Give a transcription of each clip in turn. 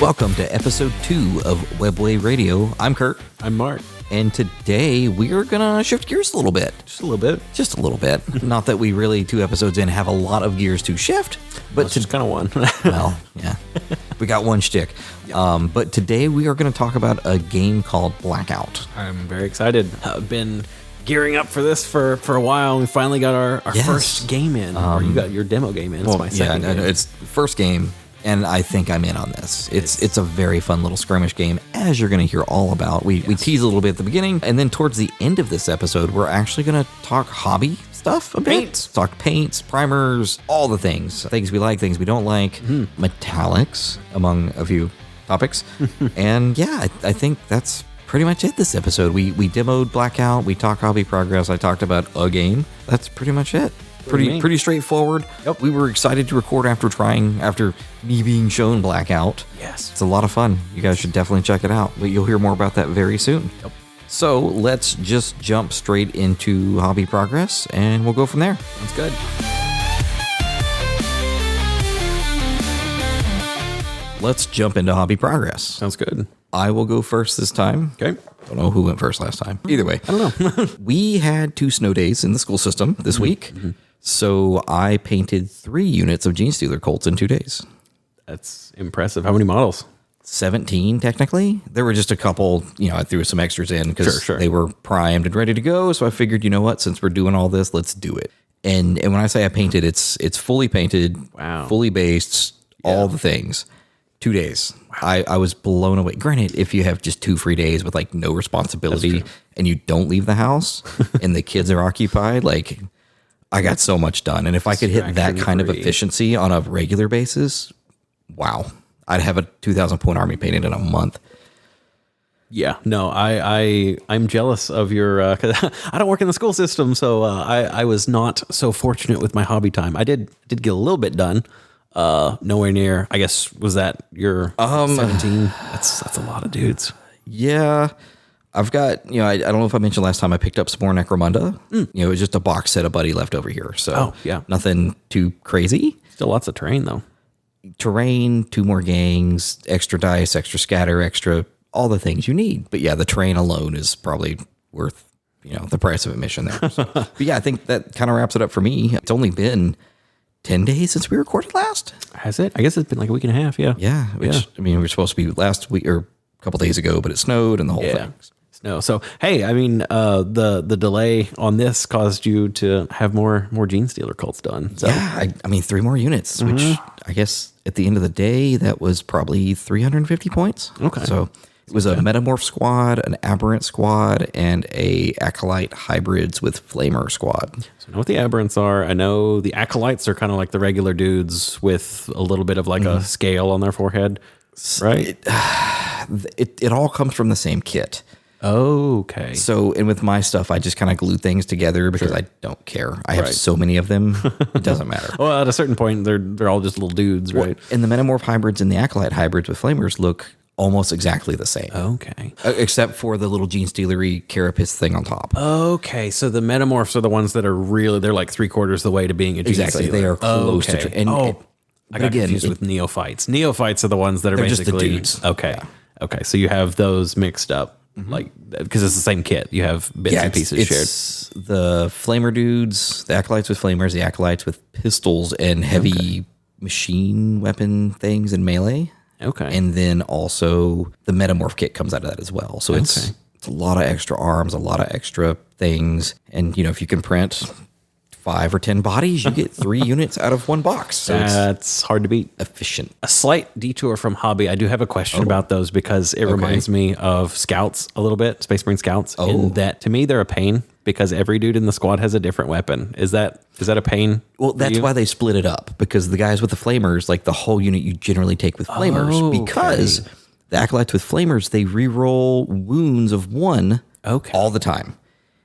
Welcome to episode 2 of Webway Radio. I'm Kurt. I'm Mark. And today we are going to shift gears a little bit. Just a little bit. Just a little bit. Not that we really, 2 episodes in, have a lot of gears to shift. But Just kind of one. well, yeah. We got one shtick. But today we are going to talk about a game called Blackout. I'm very excited. I've been gearing up for this for a while. We finally got our first game in. Or you got your demo game in. It's my second game. It's the first game. And I think I'm in on this. It's a very fun little skirmish game, as you're going to hear all about. We tease a little bit at the beginning, and then towards the end of this episode, we're actually going to talk hobby stuff a bit. Paints. Talk paints, primers, all the things. Things we like, things we don't like, metallics, among a few topics. And yeah, I think that's pretty much it this episode. We demoed Blackout, we talked hobby progress, I talked about a game. That's pretty much it. Pretty straightforward. Yep. We were excited to record after me being shown Blackout. Yes. It's a lot of fun. You guys should definitely check it out. But you'll hear more about that very soon. Yep. So let's just jump straight into hobby progress and we'll go from there. That's good. Let's jump into hobby progress. Sounds good. I will go first this time. Okay. Don't know who went first last time. Either way. I don't know. We had 2 snow days in the school system this week. So I painted 3 units of Genestealer Cults in 2 days. That's impressive. How many models? 17 technically. There were just a couple, I threw some extras in because Sure. they were primed and ready to go. So I figured, you know what, since we're doing all this, let's do it. And when I say I painted, it's fully painted, Wow. fully based, all the things. 2 days. Wow. I was blown away. Granted, if you have just 2 free days with like no responsibility and you don't leave the house and the kids are occupied, like I got so much done. And if I could hit that kind of efficiency on a regular basis, wow, I'd have a 2,000 point army painted in a month. Yeah, no, I'm jealous of your, cause I don't work in the school system. So I was not so fortunate with my hobby time. I did get a little bit done. Nowhere near, I guess, was that your 17? That's a lot of dudes. Yeah. I've got, I don't know if I mentioned last time I picked up some more Necromunda. It was just a box set a buddy left over here. So nothing too crazy. Still lots of terrain though. Terrain, 2 more gangs, extra dice, extra scatter, extra, all the things you need. But yeah, the terrain alone is probably worth, the price of admission there. So, but yeah, I think that kind of wraps it up for me. It's only been 10 days since we recorded last. Has it? I guess it's been like a week and a half. Yeah. Yeah. I mean, we were supposed to be last week or a couple days ago, but it snowed and the whole thing. Snow. So, hey, I mean, the delay on this caused you to have more Genestealer Cults done. So. Yeah. I mean, 3 more units, which I guess at the end of the day, that was probably 350 points. Okay. So it was a Metamorph squad, an Aberrant squad, and a Acolyte hybrids with Flamer squad. So I know what the Aberrants are. I know the Acolytes are kind of like the regular dudes with a little bit of like a scale on their forehead, right? It all comes from the same kit. Okay. So, and with my stuff, I just kind of glue things together because I don't care. I have so many of them. It doesn't matter. Well, at a certain point, they're all just little dudes, right? And the Metamorph hybrids and the Acolyte hybrids with Flamers look almost exactly the same. Okay. Except for the little Genestealery carapace thing on top. Okay. So the Metamorphs are the ones that are really, they're like 3/4 the way to being a Genestealer. Exactly. They are close to... I got confused with Neophytes. Neophytes are the ones that are basically... just the dudes. Okay. Yeah. Okay. So you have those mixed up. Like, because it's the same kit. You have bits and pieces shared. It's the Flamer dudes, the Acolytes with Flamers, the Acolytes with pistols and heavy machine weapon things and melee. Okay. And then also the Metamorph kit comes out of that as well. So it's a lot of extra arms, a lot of extra things. And, if you can print 5 or 10 bodies, you get 3 units out of 1 box. So that's hard to beat. Efficient. A slight detour from hobby. I do have a question about those because it reminds me of Scouts a little bit, Space Marine Scouts. In that, to me, they're a pain because every dude in the squad has a different weapon. Is that a pain? Well, that's why they split it up, because the guys with the Flamers, like the whole unit you generally take with Flamers, because the Acolytes with Flamers, they reroll wounds of 1 all the time.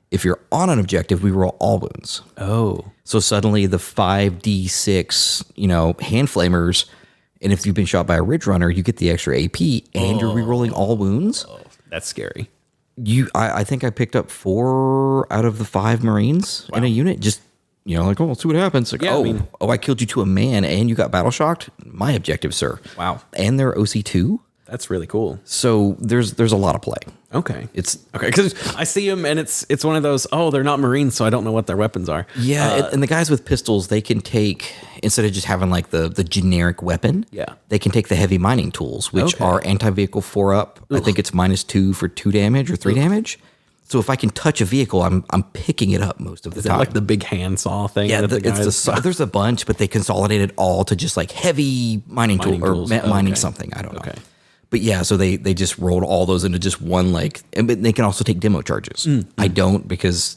If you're on an objective, we roll all wounds. Oh. So suddenly the 5d6, hand flamers, and if you've been shot by a Ridge Runner, you get the extra AP and you're rerolling all wounds. Oh, that's scary. I think I picked up 4 out of the 5 Marines in a unit, just like, oh, let's see what happens. Like, Yeah, I killed you to a man and you got battle shocked. My objective, sir. Wow. And they're OC2. That's really cool. So there's a lot of play. Okay. It's okay because I see them and it's one of those, they're not Marines, so I don't know what their weapons are. Yeah, and the guys with pistols, they can take, instead of just having like the generic weapon, they can take the heavy mining tools, which are anti-vehicle 4-up. I think it's -2 for 2 damage or 3 damage. So if I can touch a vehicle, I'm picking it up most of the time. Is that like the big handsaw thing? Yeah, there's a bunch, but they consolidate it all to just like heavy mining tools. Mining something. I don't know. But yeah, so they just rolled all those into just one, but they can also take demo charges. I don't because,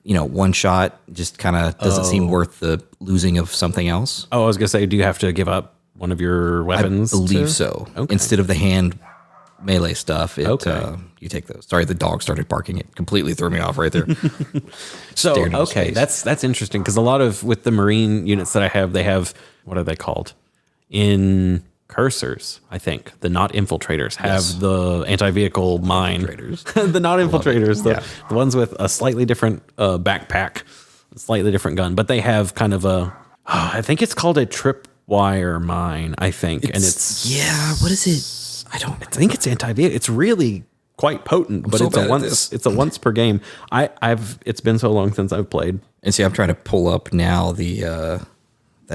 one shot just kind of doesn't seem worth the losing of something else. Oh, I was going to say, do you have to give up one of your weapons? I believe so. Okay. Instead of the hand melee stuff, you take those. Sorry, the dog started barking. It completely threw me off right there. So, that's interesting because a lot of, with the Marine units that I have, they have, what are they called? In cursors, I think the not infiltrators have the anti-vehicle mine. The not infiltrators, the ones with a slightly different backpack, a slightly different gun, but they have kind of I think it's called a tripwire mine. I think, and it's what is it? I think it's anti-vehicle. It's really quite potent, but it's a once per game. It's been so long since I've played, and see, I'm trying to pull up now that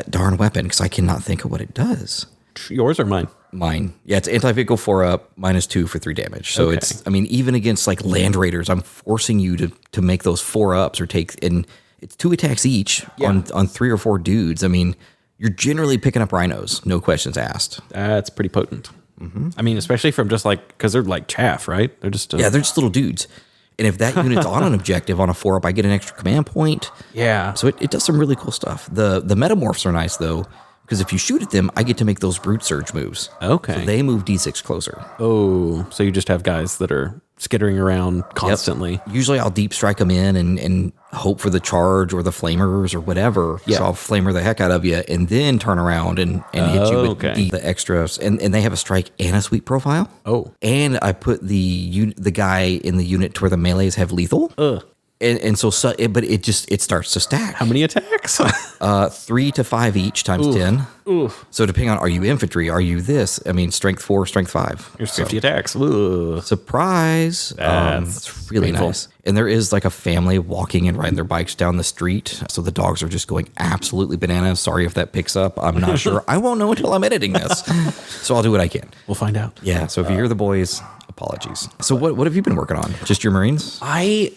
darn weapon because I cannot think of what it does. Yours or mine? Mine. Yeah, it's anti-vehicle 4-up, -2 for 3 damage. So it's, even against like land raiders, I'm forcing you to make those 4-ups or and it's 2 attacks each on 3 or 4 dudes. I mean, you're generally picking up rhinos, no questions asked. That's pretty potent. I mean, especially from just because they're like chaff, right? They're just they're just little dudes. And if that unit's on an objective on a 4-up, I get an extra command point. Yeah. So it does some really cool stuff. The metamorphs are nice though. Because if you shoot at them, I get to make those brute surge moves. Okay. So they move D6 closer. Oh, so you just have guys that are skittering around constantly. Yep. Usually I'll deep strike them in and hope for the charge or the flamers or whatever. Yeah. So I'll flamer the heck out of you and then turn around and hit you with the extras. And they have a strike and a sweep profile. Oh. And I put the guy in the unit to where the melees have lethal. And so, but it starts to stack. How many attacks? 3 to 5 each times 10. Oof. So depending on, are you infantry? Are you this? I mean, strength 4, strength 5. Here's 50 attacks. Surprise. It's really painful. Nice. And there is like a family walking and riding their bikes down the street. So the dogs are just going absolutely bananas. Sorry if that picks up. I'm not sure. I won't know until I'm editing this. So I'll do what I can. We'll find out. Yeah. So if you hear the boys, apologies. So what have you been working on? Just your Marines?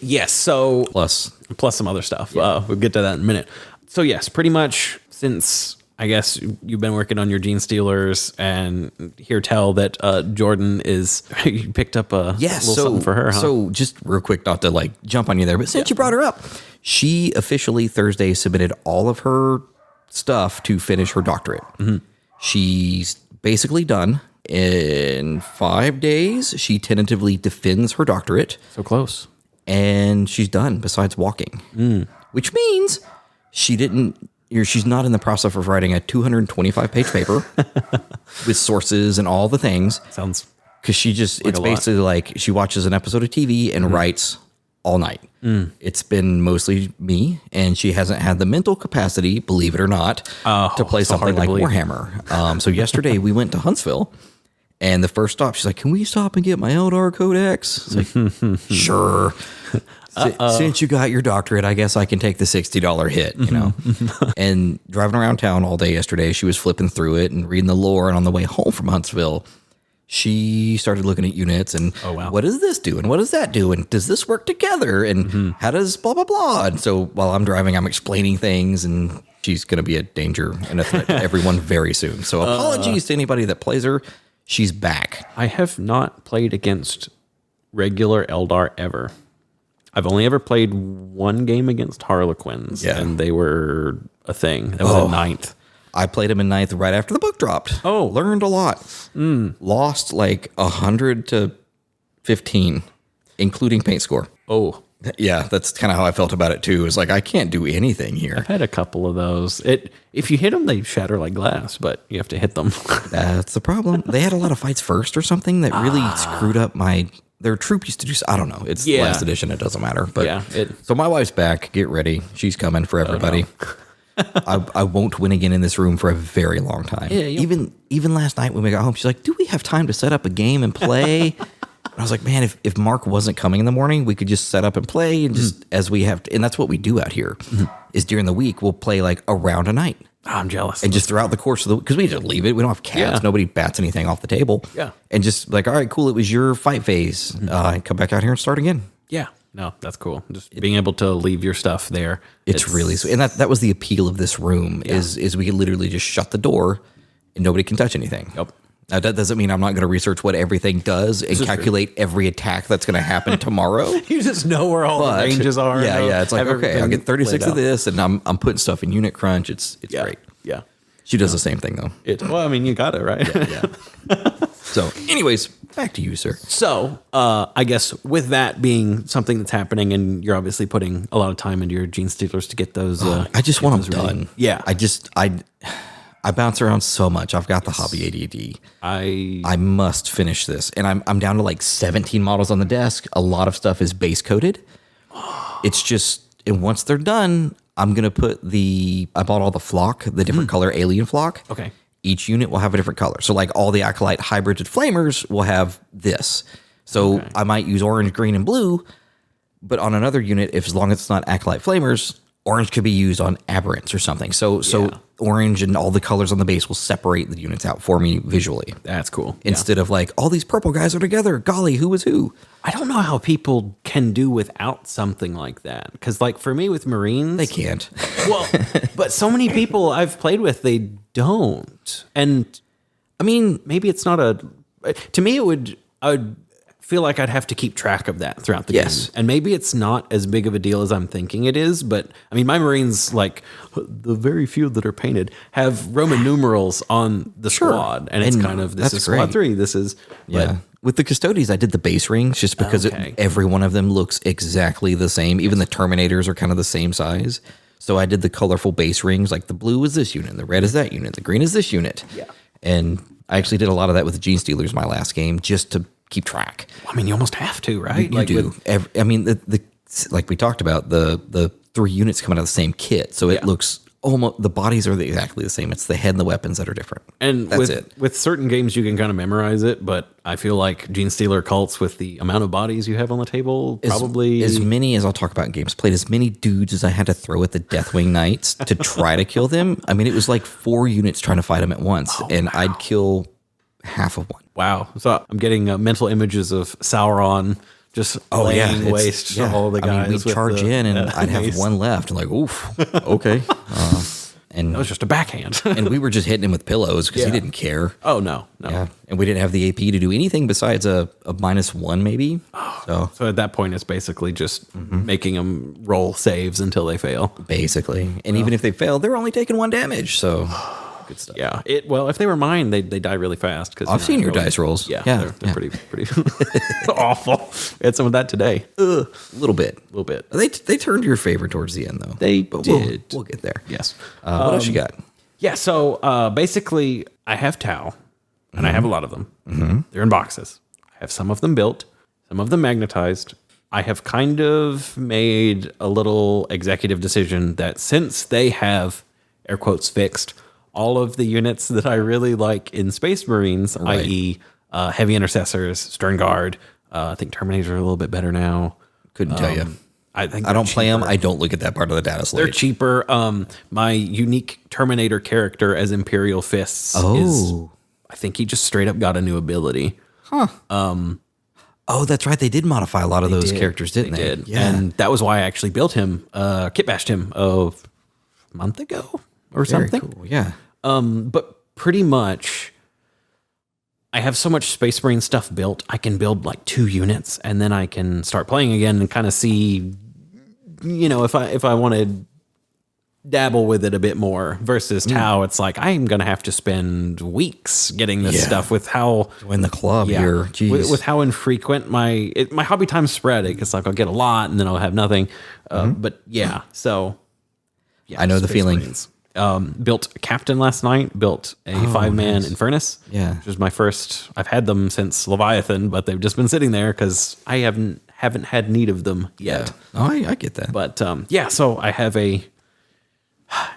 Yes. So plus some other stuff. Yeah. We'll get to that in a minute. So yes, pretty much since I guess you've been working on your Genestealers and hear tell that Jordan you picked up a little something for her, huh? So just real quick, not to like jump on you there, but since you brought her up, she officially Thursday submitted all of her stuff to finish her doctorate. Mm-hmm. She's basically done. In 5 days, she tentatively defends her doctorate. So close. And she's done besides walking, which means she's not in the process of writing a 225-page paper with sources and all the things. Sounds because it's basically like she watches an episode of TV and writes all night. It's been mostly me, and she hasn't had the mental capacity, believe it or not, to play something like Warhammer. So yesterday we went to Huntsville. And the first stop, she's like, "Can we stop and get my Eldar Codex?" It's like, "Sure." Since you got your doctorate, I guess I can take the $60 hit, And driving around town all day yesterday, she was flipping through it and reading the lore. And on the way home from Huntsville, she started looking at units and, what does this do? And what does that do? And does this work together? And how does blah, blah, blah? And so while I'm driving, I'm explaining things, and she's going to be a danger and a threat to everyone very soon. So apologies to anybody that plays her. She's back. I have not played against regular Eldar ever. I've only ever played one game against Harlequins, and they were a thing. That was in 9th. I played them in 9th right after the book dropped. Learned a lot. Lost like 100 to 15, including paint score. Yeah, that's kind of how I felt about it too. It's like, I can't do anything here. I've had a couple of those. If you hit them, they shatter like glass, but you have to hit them. That's the problem. They had a lot of fights first or something that really screwed up my their troop used to do. I don't know. It's last edition. It doesn't matter. But so my wife's back. Get ready. She's coming for everybody. I won't win again in this room for a very long time. Yeah, even last night when we got home, she's like, "Do we have time to set up a game and play?" And I was like, "Man, if Mark wasn't coming in the morning, we could just set up and play, and just as we have to." And that's what we do out here. Is during the week we'll play like a round a night. Oh, I'm jealous. And just throughout the course of the, because we just leave it. We don't have cats. Yeah. Nobody bats anything off the table. Yeah. And just like, all right, cool. It was your fight phase. Come back out here and start again. Yeah. No, that's cool. Just being able to leave your stuff there. It's really sweet. And that was the appeal of this room is we can literally just shut the door and nobody can touch anything. Yep. Now, that doesn't mean I'm not going to research what everything does and calculate every attack that's going to happen tomorrow. You just know where all the ranges are. Yeah. It's like, okay, I'll get 36 of this, and I'm putting stuff in unit crunch. It's great. Yeah. She does the same thing, though. Well, I mean, you got it, right? Yeah. So, anyways, back to you, sir. So, I guess with that being something that's happening, and you're obviously putting a lot of time into your Genestealers to get those. I just want them done. Yeah. I bounce around so much. I've got the hobby ADD. I must finish this, and I'm down to like 17 models on the desk. A lot of stuff is base coated. It's just, and once they're done, I'm gonna put I bought all the flock, the different color alien flock. Okay. Each unit will have a different color. So like all the Acolyte hybrided flamers will have this. So I might use orange, green, and blue, but on another unit, as long as it's not Acolyte flamers, orange could be used on aberrants or something. So orange and all the colors on the base will separate the units out for me visually. That's cool. Instead of like, all these purple guys are together. Golly, who was who? I don't know how people can do without something like that. Because like for me with Marines. They can't. Well, but so many people I've played with, they don't. And I mean, maybe it's not to me, I would feel like I'd have to keep track of that throughout the game. And maybe it's not as big of a deal as I'm thinking it is, but I mean, my Marines, like the very few that are painted, have Roman numerals on the squad. And it's kind of, this is squad 3, this is... Yeah. With the Custodies, I did the base rings just because every one of them looks exactly the same. Even the Terminators are kind of the same size. So I did the colorful base rings, like the blue is this unit, the red is that unit, the green is this unit. Yeah. And I actually did a lot of that with the Genestealers my last game just to keep track. I mean, you almost have to, right? You do. I mean, like we talked about, the 3 units coming out of the same kit, so it looks almost, the bodies are exactly the same. It's the head and the weapons that are different. And that's it. With certain games, you can kind of memorize it, but I feel like Genestealer Cults, with the amount of bodies you have on the table, probably as many as I'll talk about in games played, as many dudes as I had to throw at the Deathwing Knights to try to kill them. I mean, it was like 4 units trying to fight them at once, and I'd kill half of one. Wow. So I'm getting mental images of Sauron just laying waste to all the guys. I mean, we'd charge in and I'd have one left. And like, oof, okay. And that was just a backhand. And we were just hitting him with pillows because he didn't care. Oh, no. Yeah. And we didn't have the AP to do anything besides a -1 maybe. So at that point, it's basically just making them roll saves until they fail. Basically. And even if they fail, they're only taking 1 damage. So... good stuff. Yeah. Well, if they were mine, they die really fast. Because I've seen your dice rolls. Yeah. They're pretty awful. I had some of that today. A little bit. They turned your favor towards the end, though. They did. We'll get there. Yes. What else you got? Yeah. So basically, I have Tau, and I have a lot of them. They're in boxes. I have some of them built, some of them magnetized. I have kind of made a little executive decision that since they have, air quotes, fixed all of the units that I really like in Space Marines, i.e. Heavy Intercessors, Stern Guard. I think Terminators are a little bit better now. Couldn't tell you. I think I don't play them. I don't look at that part of the data slate. They're cheaper. My unique Terminator character as Imperial Fists is, I think he just straight up got a new ability. Huh. That's right. They did modify a lot of those characters, didn't they? Did. Yeah. And that was why I actually built him, kit bashed him a month ago. Or Very something. Cool. Yeah. But pretty much I have so much Space Marine stuff built, I can build like 2 units and then I can start playing again and kind of see, if I want to dabble with it a bit more versus Tau. It's like, I'm going to have to spend weeks getting this stuff with how... Join the club here. Jeez. With how infrequent my hobby time's sporadic. It's like I'll get a lot and then I'll have nothing. But yeah, so... Yeah, I know the feeling. Marines. Built a captain last night. Built a 5-man Infernus. Yeah. Which was my first. I've had them since Leviathan, but they've just been sitting there because I haven't had need of them yet. Yeah. Oh, I get that. But so I have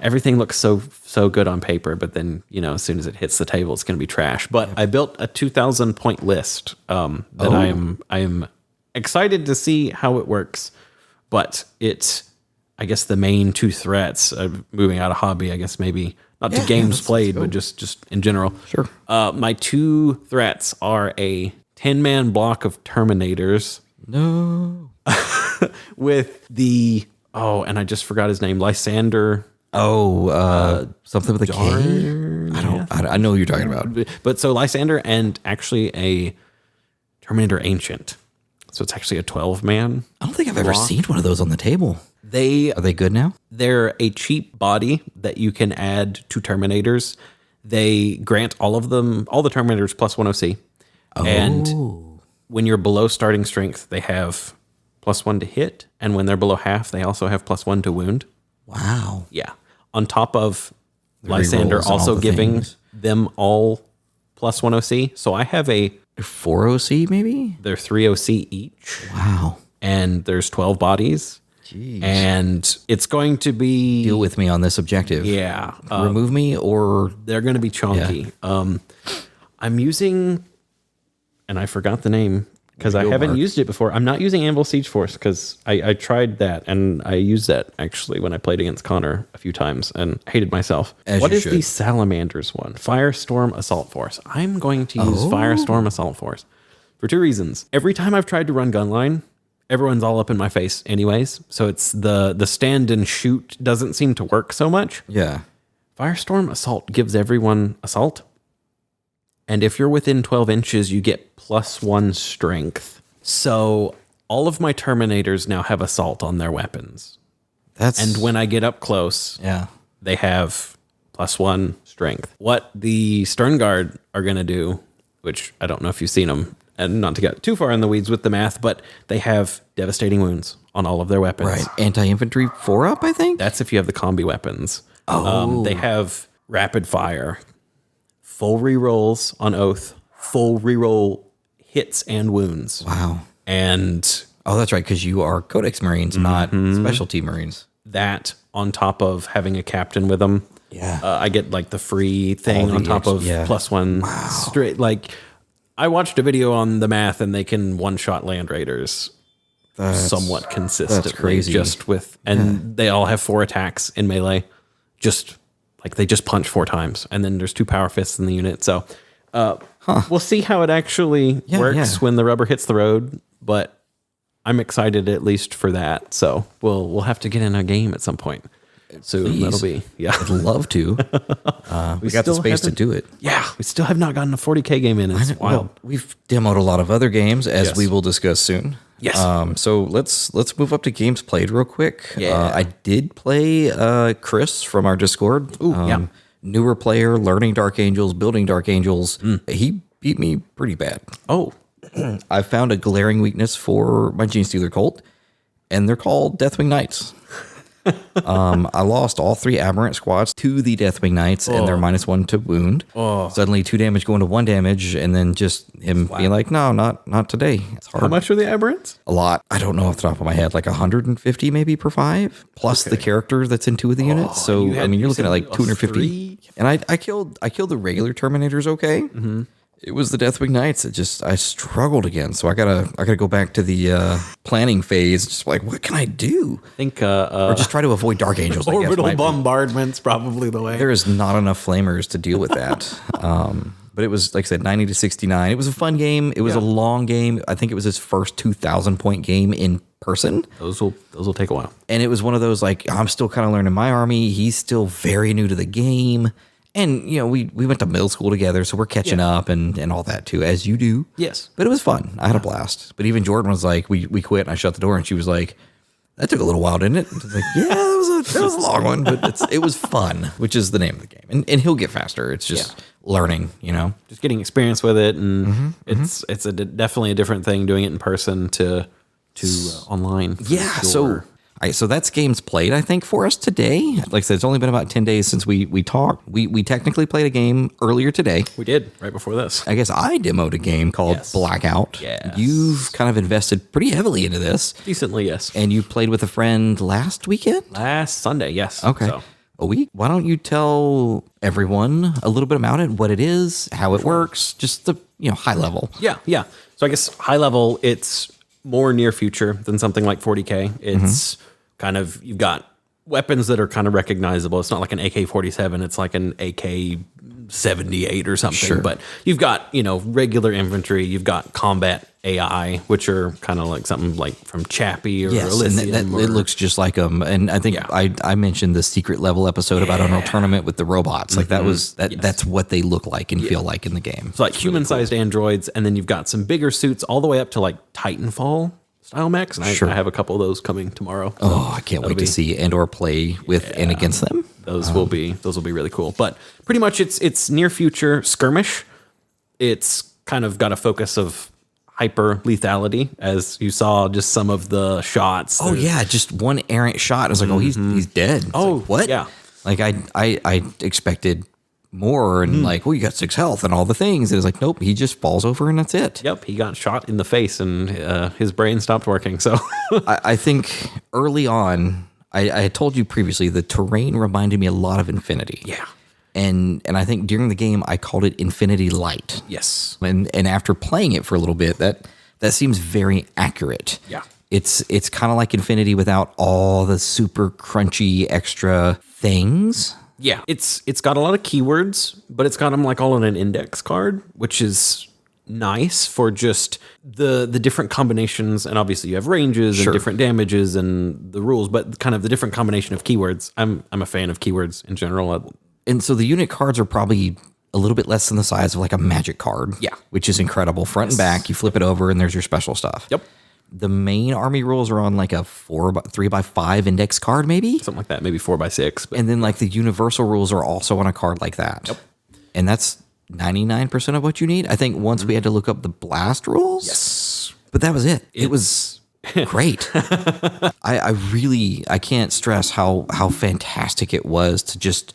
everything looks so good on paper, but then, as soon as it hits the table, it's going to be trash. But I built a 2,000 point list that I am excited to see how it works. But it's, I guess, the main two threats of moving out of hobby, I guess maybe not to games played, but just in general. Sure. My two threats are a 10-man block of Terminators. No. With the, and I just forgot his name, Lysander. Something with a K? I know who you're talking about. But so Lysander and actually a Terminator Ancient. So it's actually a 12-man. I don't think I've ever seen one of those on the table. Are they good now? They're a cheap body that you can add to Terminators. They grant all the Terminators plus 1 OC. And when you're below starting strength, they have +1 to hit. And when they're below half, they also have +1 to wound. Wow. Yeah. On top of Lysander also giving them all +1 OC. So I have 4 OC maybe? They're 3 OC each. Wow. And there's 12 bodies. Jeez. And it's going to be... Deal with me on this objective. Yeah. Remove me or... They're going to be chunky. Yeah. I'm using... And I forgot the name because I haven't used it before. I'm not using Anvil Siege Force because I tried that and I used that actually when I played against Connor a few times and hated myself. What is the Salamanders one? Firestorm Assault Force. I'm going to use Firestorm Assault Force for 2 reasons. Every time I've tried to run Gunline, everyone's all up in my face anyways. So it's the stand and shoot doesn't seem to work so much. Yeah. Firestorm Assault gives everyone assault. And if you're within 12 inches, you get +1 strength. So all of my Terminators now have assault on their weapons. And when I get up close, they have +1 strength. What the Stern Guard are going to do, which I don't know if you've seen them, and not to get too far in the weeds with the math, but they have devastating wounds on all of their weapons. Right. Anti-infantry 4-up, I think? That's if you have the combi weapons. They have rapid fire. Full rerolls on Oath, full reroll hits and wounds. Wow. And... that's right, because you are Codex Marines, not Specialty Marines. That on top of having a captain with them. Yeah. I get like the free thing on top of +1. Straight. Like, I watched a video on the math and they can one-shot Land Raiders somewhat consistently. That's crazy. They all have 4 attacks in melee. They just punch 4 times, and then there's 2 power fists in the unit. So we'll see how it actually works when the rubber hits the road. But I'm excited at least for that. So we'll have to get in a game at some point soon. That'll be I'd love to. We got the space to do it. Yeah, we still have not gotten a 40K game in. It's wild. Well, we've demoed a lot of other games, as we will discuss soon. Yes. So let's move up to games played real quick. Yeah. I did play Chris from our Discord. Ooh, Newer player, learning Dark Angels, building Dark Angels. He beat me pretty bad. Oh. I found a glaring weakness for my Genestealer Cult, and they're called Deathwing Knights. I lost all 3 Aberrant squads to the Deathwing Knights, and they're -1 to wound. Suddenly 2 damage going to 1 damage, and then just him being like, no, not today. It's hard. How much are the Aberrants? A lot. I don't know off the top of my head, like 150 maybe per 5, plus the character that's in 2 of the units. So you're looking at like 250. And I killed the regular Terminators. Okay. Mm-hmm. It was the Deathwing Knights. I struggled again. So I gotta go back to the planning phase. Just like, what can I do? I think or just try to avoid Dark Angels. Orbital bombardment's probably the way. There is not enough flamers to deal with that. But it was, like I said, 90 to 69. It was a fun game. It was a long game. I think it was his first 2,000 point game in person. Those will take a while. And it was one of those, like, I'm still kind of learning my army. He's still very new to the game. And, we went to middle school together, so we're catching up and all that too, as you do. Yes. But it was fun. I had a blast. But even Jordan was like, we quit and I shut the door and she was like, that took a little while, didn't it? I was like, yeah, that was a long one, but it was fun, which is the name of the game. And he'll get faster. It's just learning, Just getting experience with it. And definitely a different thing doing it in person to online. Yeah. Sure. So right, so that's games played, I think, for us today. Like I said, it's only been about 10 days since we talked. We technically played a game earlier today. We did, right before this. I guess I demoed a game called Blackout. Yes. You've kind of invested pretty heavily into this. Decently, yes. And you played with a friend last weekend? Last Sunday, yes. Okay. So. A week? Why don't you tell everyone a little bit about it, what it is, how it works, just the high level. Yeah. So I guess high level, it's more near future than something like 40K. It's kind of, you've got weapons that are kind of recognizable. It's not like an AK-47. It's like an AK-78 or something. Sure. But you've got, regular infantry. You've got combat AI, which are kind of like something like from Chappie or Elysium. And it looks just like them. And I think I mentioned the secret level episode about Unreal Tournament with the robots. Like that's what they look like and feel like in the game. So like human-sized androids, and then you've got some bigger suits all the way up to like Titanfall style mechs. And I have a couple of those coming tomorrow. Oh, I can't wait to see and or play with and against them. Those will be really cool. But pretty much it's near future skirmish. It's kind of got a focus of hyper lethality, as you saw just some of the shots. Oh yeah, just one errant shot. I was like, oh, he's dead. It's like, what? Yeah. Like I expected more and like, well, you got 6 health and all the things. And it's like, nope, he just falls over and that's it. Yep, he got shot in the face and his brain stopped working. So I think early on, I had told you previously, the terrain reminded me a lot of Infinity. Yeah. And I think during the game I called it Infinity Light. Yes. And after playing it for a little bit, that seems very accurate. Yeah. It's kind of like Infinity without all the super crunchy extra things. Yeah. It's got a lot of keywords, but it's got them like all on an index card, which is nice for just the different combinations. And obviously you have ranges and different damages and the rules, but kind of the different combination of keywords. I'm a fan of keywords in general. And so the unit cards are probably a little bit less than the size of like a magic card. Yeah. Which is incredible. Front and back, you flip it over and there's your special stuff. Yep. The main army rules are on like a 3x5 index card, maybe? Something like that, maybe 4x6. But. And then like the universal rules are also on a card like that. Yep. And that's 99% of what you need. I think once we had to look up the blast rules. Yes. But that was it. It was great. I can't stress how fantastic it was to just...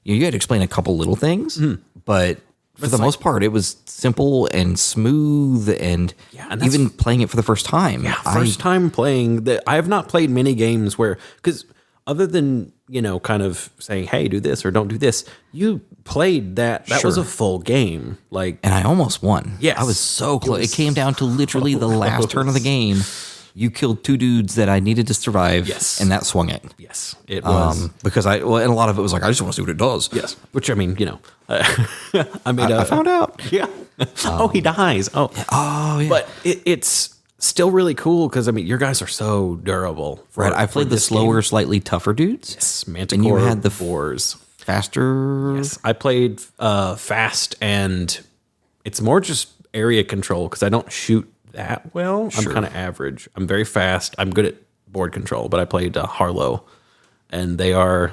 You had to explain a couple little things, but for the most part, it was simple and smooth, and even playing it for the first time. Yeah, first time playing that. I have not played many games where, because other than kind of saying, "Hey, do this" or "Don't do this," you played that. That was a full game, like, and I almost won. Yes, I was so close. It came down to literally the last turn of the game. You killed 2 dudes that I needed to survive, and that swung it. Yes, it was. Because and a lot of it was like, I just want to see what it does. Yes, which I mean, I found out. Yeah. He dies. Oh, yeah. But it's still really cool because I mean, your guys are so durable. I played the slower, slightly tougher dudes. Yes, Manticore. And you had the 4s. Faster. Yes, I played fast, and it's more just area control because I don't shoot that well. I'm kind of average. I'm very fast. I'm good at board control, but I played Harlow, and they're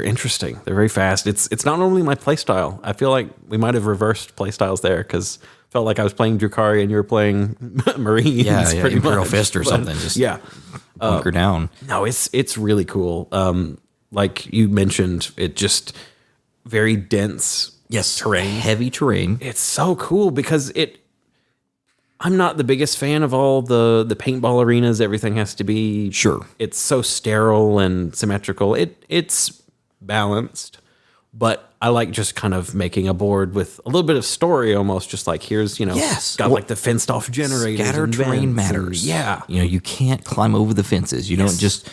interesting. They're very fast. It's not normally my play style. I feel like we might have reversed play styles there because felt like I was playing Drukhari and you were playing Marines. Yeah, pretty Imperial much. Fist or something. Just bunker down. No, it's really cool. Like you mentioned, it just very dense. Yes, terrain, heavy terrain. It's so cool because I'm not the biggest fan of all the paintball arenas. Everything has to be It's so sterile and symmetrical. It's balanced, but I like just kind of making a board with a little bit of story, almost just like here's got like the fenced off generators. Scattered terrain matters. Yeah, you can't climb over the fences. You don't just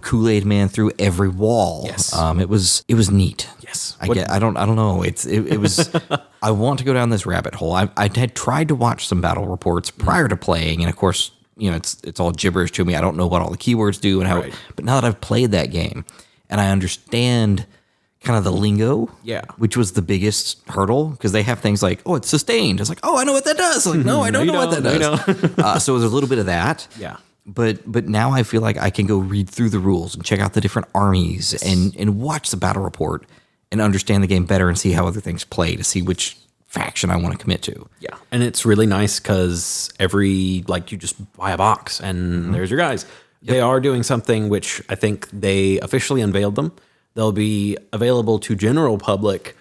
Kool-Aid man through every wall. Yes, it was neat. Yes, I don't know. It was. I want to go down this rabbit hole. I had tried to watch some battle reports prior to playing, and of course, it's all gibberish to me. I don't know what all the keywords do and how. Right. But now that I've played that game, and I understand kind of the lingo, which was the biggest hurdle because they have things like, oh, it's sustained. It's like, oh, I know what that does. Like, no, I don't know what that does. So there's a little bit of that. Yeah. But now I feel like I can go read through the rules and check out the different armies and watch the battle report and understand the game better and see how other things play to see which faction I want to commit to. Yeah. And it's really nice because you just buy a box and there's your guys. They are doing something which I think they officially unveiled them. They'll be available to general public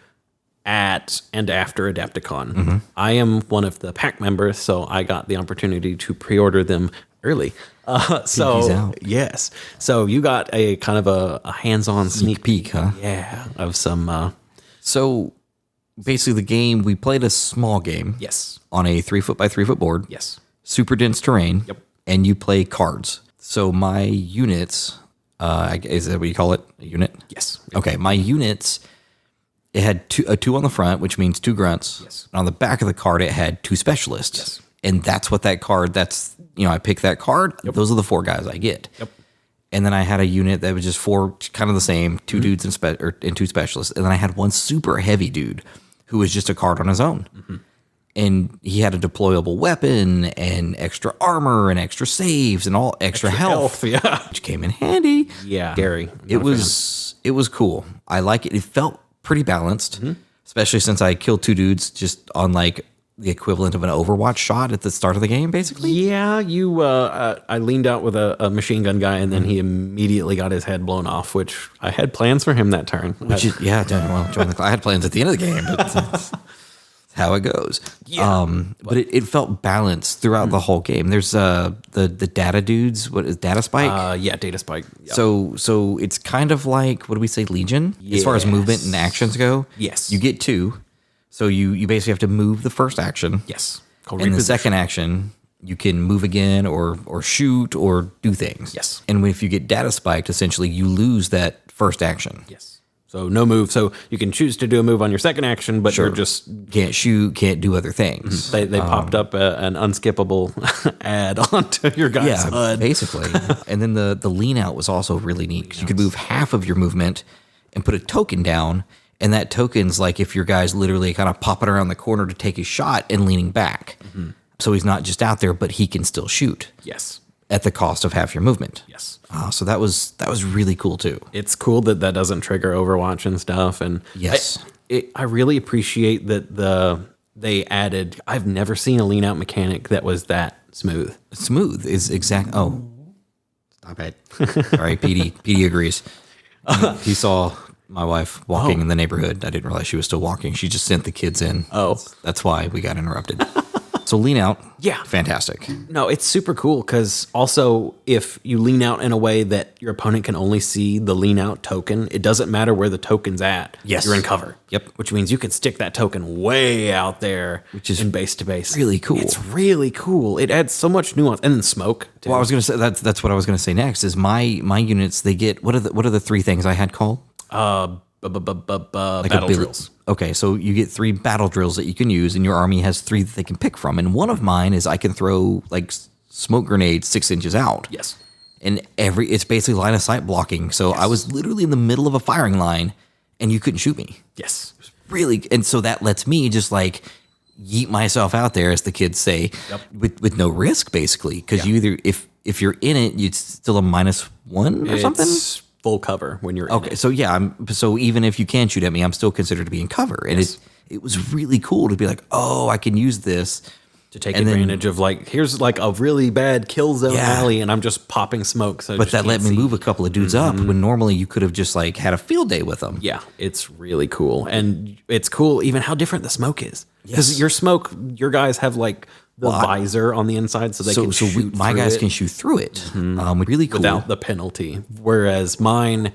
at and after Adepticon. I am one of the pack members, so I got the opportunity to pre-order them early. So yes, so you got a kind of a hands-on sneak peek, huh? Yeah, of some. So basically, the game, we played a small game. Yes. On a 3-foot by 3-foot board. Yes. Super dense terrain. Yep. And you play cards. So my units, is that what you call it? A unit? Yes. Okay. My units, it had a 2 on the front, which means 2 grunts. Yes. And on the back of the card, it had 2 specialists. Yes. And that's what that card, I pick that card. Yep. Those are the 4 guys I get. Yep. And then I had a unit that was just 4, kind of the same, 2 dudes and 2 specialists. And then I had one super heavy dude who was just a card on his own. And he had a deployable weapon and extra armor and extra saves and all extra health, yeah, which came in handy. Yeah, Gary, It was cool. I like it. It felt pretty balanced, especially since I killed 2 dudes just on like the equivalent of an Overwatch shot at the start of the game, basically. Yeah, you. I leaned out with a machine gun guy, and then he immediately got his head blown off. Which I had plans for him that turn. Join the. I had plans at the end of the game, but that's how it goes. Yeah, but it felt balanced throughout the whole game. There's the data dudes. What is data spike? Yeah, data spike. Yep. So it's kind of like, what do we say, Legion, as far as movement and actions go. Yes, you get 2. So you basically have to move the first action. Yes. And the second action, you can move again or shoot or do things. Yes. And if you get data spiked, essentially you lose that first action. Yes. So no move. So you can choose to do a move on your second action, but you're just can't shoot, can't do other things. They popped up an unskippable ad onto your guy's HUD. Basically. And then the lean out was also really neat because you could move half of your movement and put a token down. And that token's like if your guy's literally kind of popping around the corner to take his shot and leaning back. So he's not just out there, but he can still shoot. Yes. At the cost of half your movement. Yes. So that was really cool too. It's cool that doesn't trigger Overwatch and stuff. And yes, I really appreciate that they added. I've never seen a lean out mechanic that was that smooth. Smooth is exact. Oh, stop it. All right, PD agrees. He saw my wife walking in the neighborhood. I didn't realize she was still walking. She just sent the kids in. Oh, that's why we got interrupted. So lean out. Yeah. Fantastic. No, it's super cool because also if you lean out in a way that your opponent can only see the lean out token, it doesn't matter where the token's at. Yes. You're in cover. Yep. Which means you can stick that token way out there, which is in base to base. Really cool. It's really cool. It adds so much nuance. And then smoke too. Well, I was going to say that's what I was going to say next is my units, they get what are the 3 things I had called? Battle drills. Okay, so you get 3 battle drills that you can use, and your army has 3 that they can pick from. And one of mine is I can throw like smoke grenades 6 inches out. Yes. And it's basically line of sight blocking. So I was literally in the middle of a firing line, and you couldn't shoot me. Yes. It was really, and so that lets me just like yeet myself out there, as the kids say, with no risk, basically. Because you either if you're in it, it's still a -1 or something. Full cover when you're okay. So yeah, so even if you can shoot at me, I'm still considered to be in cover, and it was really cool to be like, oh, I can use this to take advantage of like here's like a really bad kill zone alley, and I'm just popping smoke. So but that let me move a couple of dudes up when normally you could have just like had a field day with them. Yeah, it's really cool, and it's cool even how different the smoke is because your smoke, your guys have like the visor on the inside, so they can shoot. My guys can shoot through it. Really cool without the penalty. Whereas mine,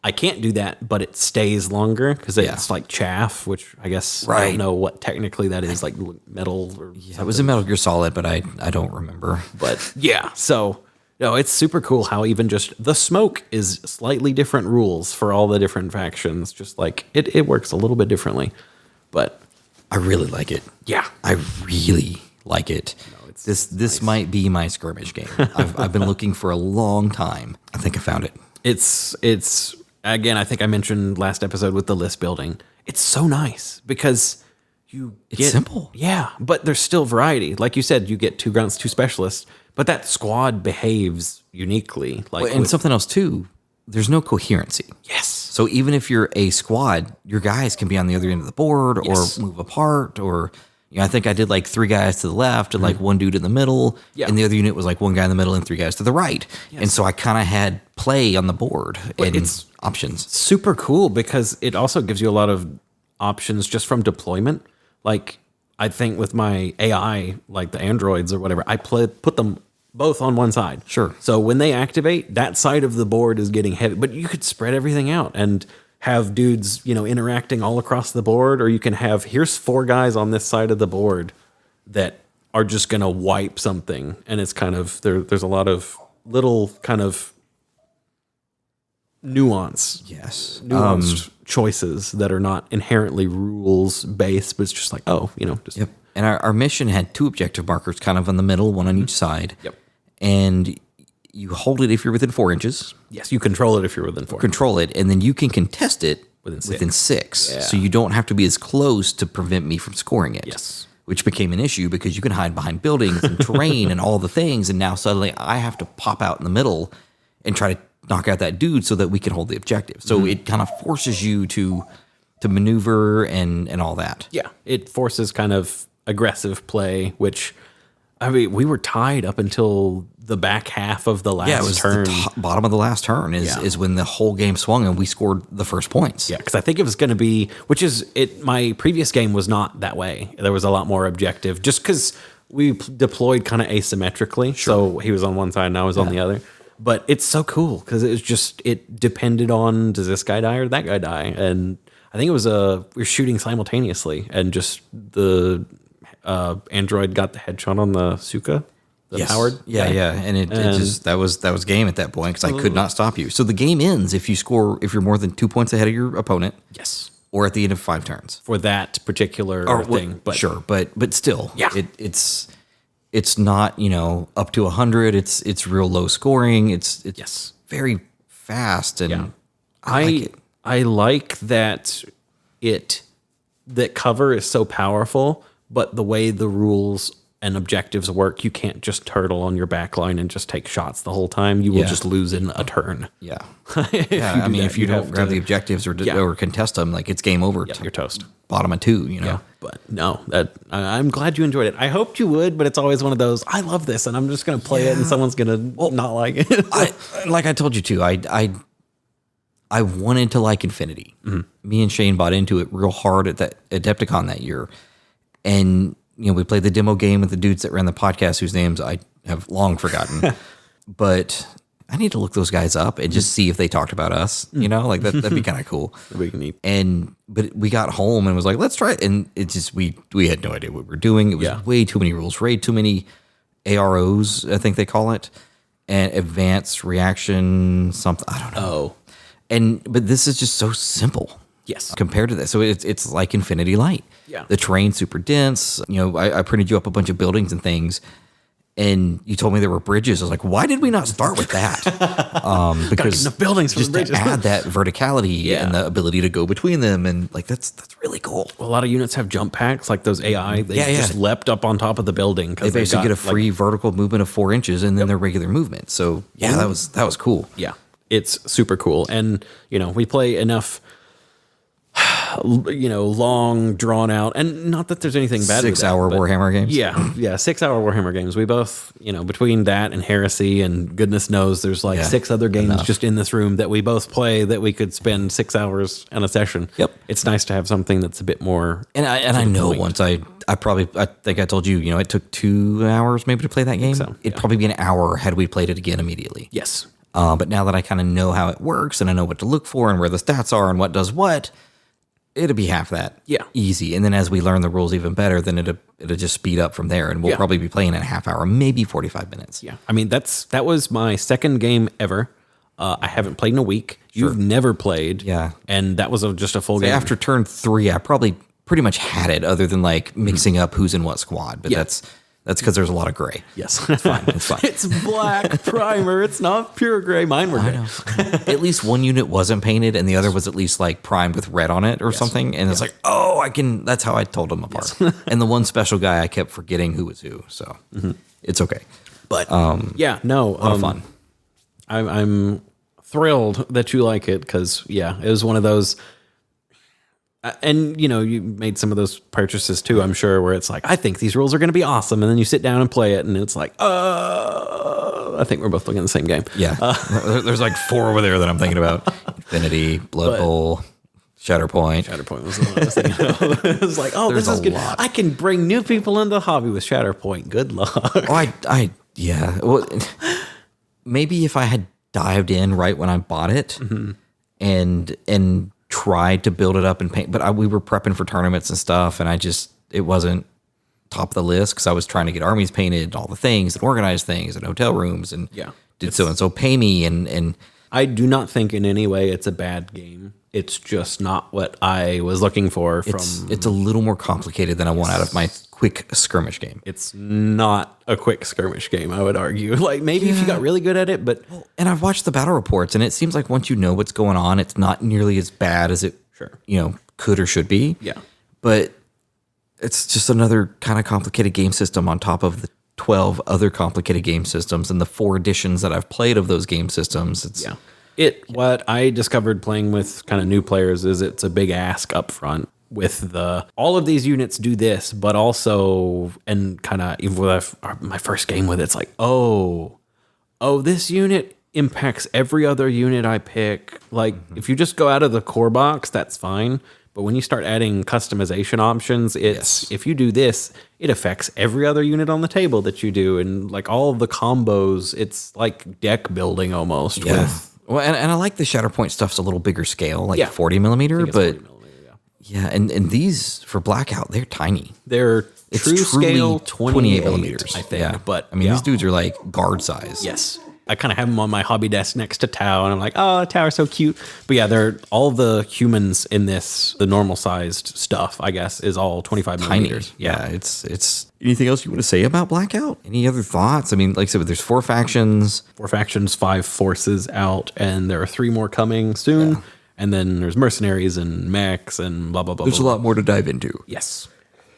I can't do that, but it stays longer because it's like chaff, which I guess I don't know what technically that is, like metal or it was a Metal Gear Solid, but I don't remember. But yeah, so no, it's super cool how even just the smoke is slightly different rules for all the different factions. Just like it works a little bit differently, but I really like it. Yeah, I really like it. No, this might be my skirmish game. I've been looking for a long time. I think I found it. It's again, I think I mentioned last episode with the list building. It's so nice because it's simple. Yeah, but there's still variety. Like you said, you get 2 grunts, 2 specialists, but that squad behaves uniquely. Like and something else too, there's no coherency. Yes. So even if you're a squad, your guys can be on the other end of the board or move apart or I think I did like 3 guys to the left and like 1 dude in the middle. Yeah. And the other unit was like 1 guy in the middle and 3 guys to the right. Yes. And so I kind of had play on the board and it's options. Super cool because it also gives you a lot of options just from deployment. Like I think with my AI, like the androids or whatever, I put them both on one side. Sure. So when they activate, that side of the board is getting heavy, but you could spread everything out and have dudes, interacting all across the board, or you can have, here's 4 guys on this side of the board that are just going to wipe something. And it's kind of, there's a lot of little kind of nuanced choices that are not inherently rules based, but it's just like, just. Yep. And our mission had 2 objective markers kind of in the middle, 1 on each side. Yep. And you hold it if you're within 4 inches. Yes, you control it if you're within 4. Control it, and then you can contest it within 6. Yeah. So you don't have to be as close to prevent me from scoring it. Yes. Which became an issue because you can hide behind buildings and terrain and all the things, and now suddenly I have to pop out in the middle and try to knock out that dude so that we can hold the objective. So it kind of forces you to maneuver and all that. Yeah, it forces kind of aggressive play, which, I mean, we were tied up until the back half of the last turn. The bottom of the last turn is when the whole game swung and we scored the first points. Yeah, because I think it was going to be, my previous game was not that way. There was a lot more objective, just because we deployed kind of asymmetrically. Sure. So he was on one side and I was on the other. But it's so cool because it depended on, does this guy die or that guy die? And I think it was we were shooting simultaneously and just the android got the headshot on the Suka. Powered. Yeah. And it just that was game at that point because I could not stop you. So the game ends if you're more than 2 points ahead of your opponent. Yes. Or at the end of 5 turns. For that particular thing. But sure, but still. Yeah. It's not, up to 100. It's real low scoring. It's very fast and I like that that cover is so powerful, but the way the rules and objectives work, you can't just turtle on your back line and just take shots the whole time. You will just lose in a turn. Yeah. If you don't grab the objectives or contest them, like it's game over. You're toast. Bottom of 2, Yeah, but no, I'm glad you enjoyed it. I hoped you would, but it's always one of those, I love this and I'm just going to play it and someone's going to not like it. Like I told you too, I wanted to like Infinity. Mm-hmm. Me and Shane bought into it real hard at Adepticon that year. And we played the demo game with the dudes that ran the podcast whose names I have long forgotten. But I need to look those guys up and just see if they talked about us. That'd be kind of cool. That'd be neat. But we got home and was like, let's try it. And it just we had no idea what we were doing. It was way too many rules, way too many AROs, I think they call it, and advanced reaction something. I don't know. But this is just so simple. Yes. Compared to this. So it's like Infinity Light. Yeah. The terrain's super dense. I printed you up a bunch of buildings and things, and you told me there were bridges. I was like, why did we not start with that? Because the buildings just to add that verticality and the ability to go between them, and like that's really cool. Well, a lot of units have jump packs, like those AI. They just leapt up on top of the building. They basically get a free vertical movement of 4 inches, and then their regular movement. So that was cool. Yeah, it's super cool, and we play enough. Long drawn out, and not that there's anything bad with 6-hour Warhammer games. Yeah, 6-hour Warhammer games. We both, between that and Heresy, and goodness knows there's 6 other games just in this room that we both play that we could spend 6 hours in a session. Yep, it's nice to have something that's a bit more. And I know once I think I told you, it took 2 hours maybe to play that game. It'd probably be an hour had we played it again immediately. Yes, but now that I kind of know how it works and I know what to look for and where the stats are and what does what. It'll be half that. Yeah. Easy. And then as we learn the rules even better, then it'll just speed up from there. And we'll probably be playing in a half hour, maybe 45 minutes. Yeah. I mean, that was my second game ever. I haven't played in a week. Sure. You've never played. Yeah. And that was just a full game. After turn 3, I probably pretty much had it other than mixing up who's in what squad. But that's because there's a lot of gray. Yes. It's fine. It's black primer. It's not pure gray. Mine were gray. At least one unit wasn't painted and the other was at least primed with red on it or something. And it's that's how I told them apart. And the one special guy, I kept forgetting who was who. So it's okay. But a lot of fun. I'm thrilled that you like it because, it was one of those. And, you made some of those purchases too, I'm sure, where it's like, I think these rules are going to be awesome. And then you sit down and play it, and it's like, I think we're both looking at the same game. Yeah. There's like 4 over there that I'm thinking about. Infinity, Blood Bowl, Shatterpoint. Shatterpoint was the one I was thinking of. It was like, this is good. Lot. I can bring new people into the hobby with Shatterpoint. Good luck. Yeah. Well, maybe if I had dived in right when I bought it and tried to build it up and paint, but we were prepping for tournaments and stuff, and it wasn't top of the list because I was trying to get armies painted, all the things, and organize things, and hotel rooms, and did so and so pay me, and I do not think in any way it's a bad game. It's just not what I was looking for. It's a little more complicated than I want out of my quick skirmish game. It's not a quick skirmish game, I would argue. Like maybe if you got really good at it, but and I've watched the battle reports, and it seems like once you know what's going on, it's not nearly as bad as it could or should be. Yeah, but it's just another kind of complicated game system on top of the 12 other complicated game systems and the 4 editions that I've played of those game systems. What I discovered playing with kind of new players is it's a big ask up front with all of these units do this, but also, and kind of even with my first game with it, it's like, this unit impacts every other unit I pick. Like if you just go out of the core box, that's fine. But when you start adding customization options, if you do this, it affects every other unit on the table that you do. And like all of the combos, it's like deck building almost. Yeah. Well, and I like the Shatterpoint stuff's a little bigger scale, like 40 millimeter, but 40 millimeter, and these for Blackout, they're tiny. They're true scale 28 millimeters, I think. Yeah. But I mean, these dudes are like guard size. Yes. I kind of have them on my hobby desk next to Tau, and I'm like, Tau's so cute. But yeah, they're all the humans in this, the normal sized stuff, I guess, is all 25 millimeters. Yeah, it's anything else you want to say about Blackout? Any other thoughts? I mean, like I said, there's 4 factions. 4 factions, 5 forces out, and there are 3 more coming soon. Yeah. And then there's mercenaries and mechs and blah, blah, blah. There's a lot more to dive into. Yes.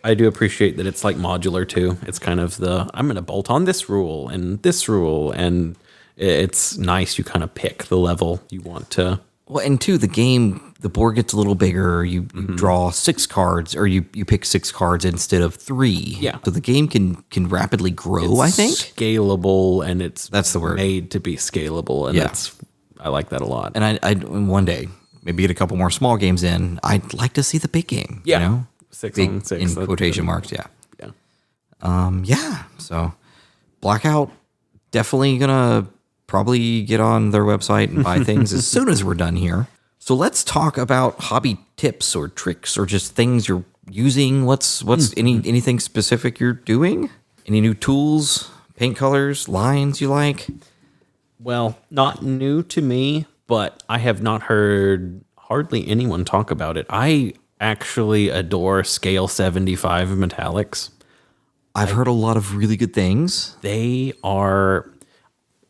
I do appreciate that it's like modular too. It's kind of I'm going to bolt on this rule, and it's nice. You kind of pick the level you want to. Well, and two, the board gets a little bigger. You draw 6 cards, or you pick 6 cards instead of 3. Yeah. So the game can rapidly grow, I think. Scalable, and that's the word. Made to be scalable, and I like that a lot. And I one day, maybe get a couple more small games in, I'd like to see the big game. Yeah. You know? 6 big, on 6. In quotation marks, yeah. Yeah. So Blackout, definitely gonna probably get on their website and buy things as soon as we're done here. So let's talk about hobby tips or tricks or just things you're using. What's anything specific you're doing? Any new tools, paint colors, lines you like? Well, not new to me, but I have not heard hardly anyone talk about it. I actually adore Scale 75 metallics. I've heard a lot of really good things. They are...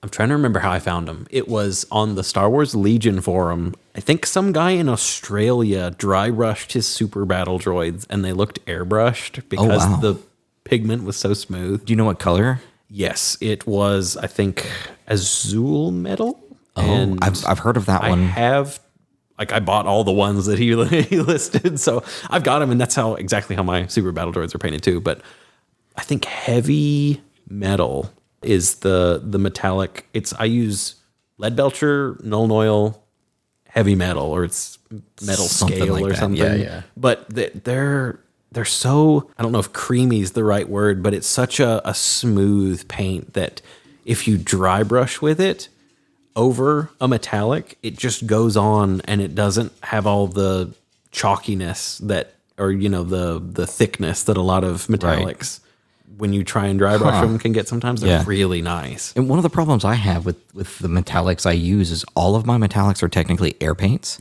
I'm trying to remember how I found them. It was on the Star Wars Legion forum. I think some guy in Australia dry brushed his super battle droids, and they looked airbrushed because the pigment was so smooth. Do you know what color? Yes, it was, I think, Azul metal. Oh, I've heard of that one. I bought all the ones that he listed, so I've got them, and that's exactly how my super battle droids are painted too. But I think heavy metal is the metallic. I use lead belcher, Nuln Oil, heavy metal, or it's metal something scale like or something. Yeah. But they're so, I don't know if creamy is the right word, but it's such a smooth paint that if you dry brush with it over a metallic, it just goes on, and it doesn't have all the chalkiness that, or the thickness that a lot of metallics, when you try and dry brush them, can get sometimes. They're really nice. And one of the problems I have with the metallics I use is all of my metallics are technically air paints,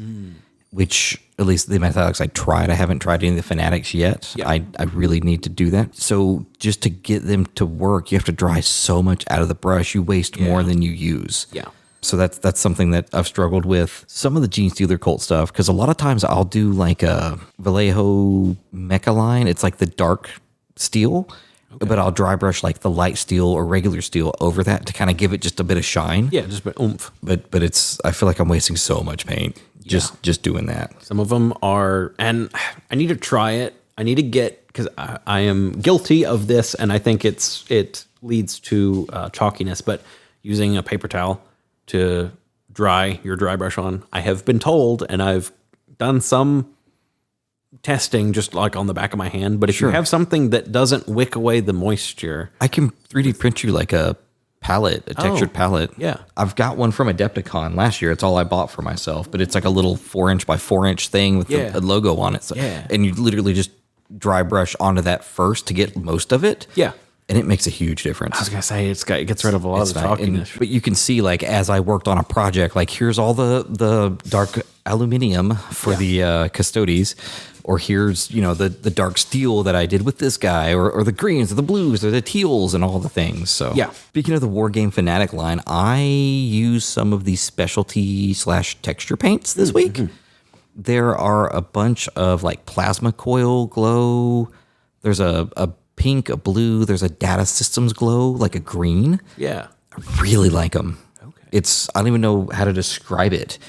which, at least the metallics I tried, I haven't tried any of the Fanatics yet. Yeah. I really need to do that. So just to get them to work, you have to dry so much out of the brush. You waste more than you use. Yeah. So that's something that I've struggled with. Some of the Genestealer Cult stuff, because a lot of times I'll do like a Vallejo mecha line. It's like the dark steel. Okay. But I'll dry brush like the light steel or regular steel over that to kind of give it just a bit of shine. Yeah, just a bit oomph. But I feel like I'm wasting so much paint just doing that. Some of them are, and I need to try it. I need to get, because I am guilty of this, and I think it leads to chalkiness, but using a paper towel to dry your dry brush on, I have been told, and I've done some testing just like on the back of my hand, but if you have something that doesn't wick away the moisture, I can 3D print you like a palette, a textured palette. Yeah. I've got one from Adepticon last year. It's all I bought for myself, but it's like a little 4" by 4" thing with a logo on it. So, and you literally just dry brush onto that first to get most of it. Yeah. And it makes a huge difference. I was going to say, it gets rid of a lot of the chalkiness. But you can see, like, as I worked on a project, like, here's all the dark aluminum for the Custodes, or here's, you know, the dark steel that I did with this guy, or the greens, or the blues, or the teals, and all the things. So, speaking of the Wargame Fanatic line, I use some of these specialty / texture paints this week. There are a bunch of, like, plasma coil glow. There's a pink, a blue. There's a data systems glow, like a green. Yeah. I really like them. Okay. I don't even know how to describe it,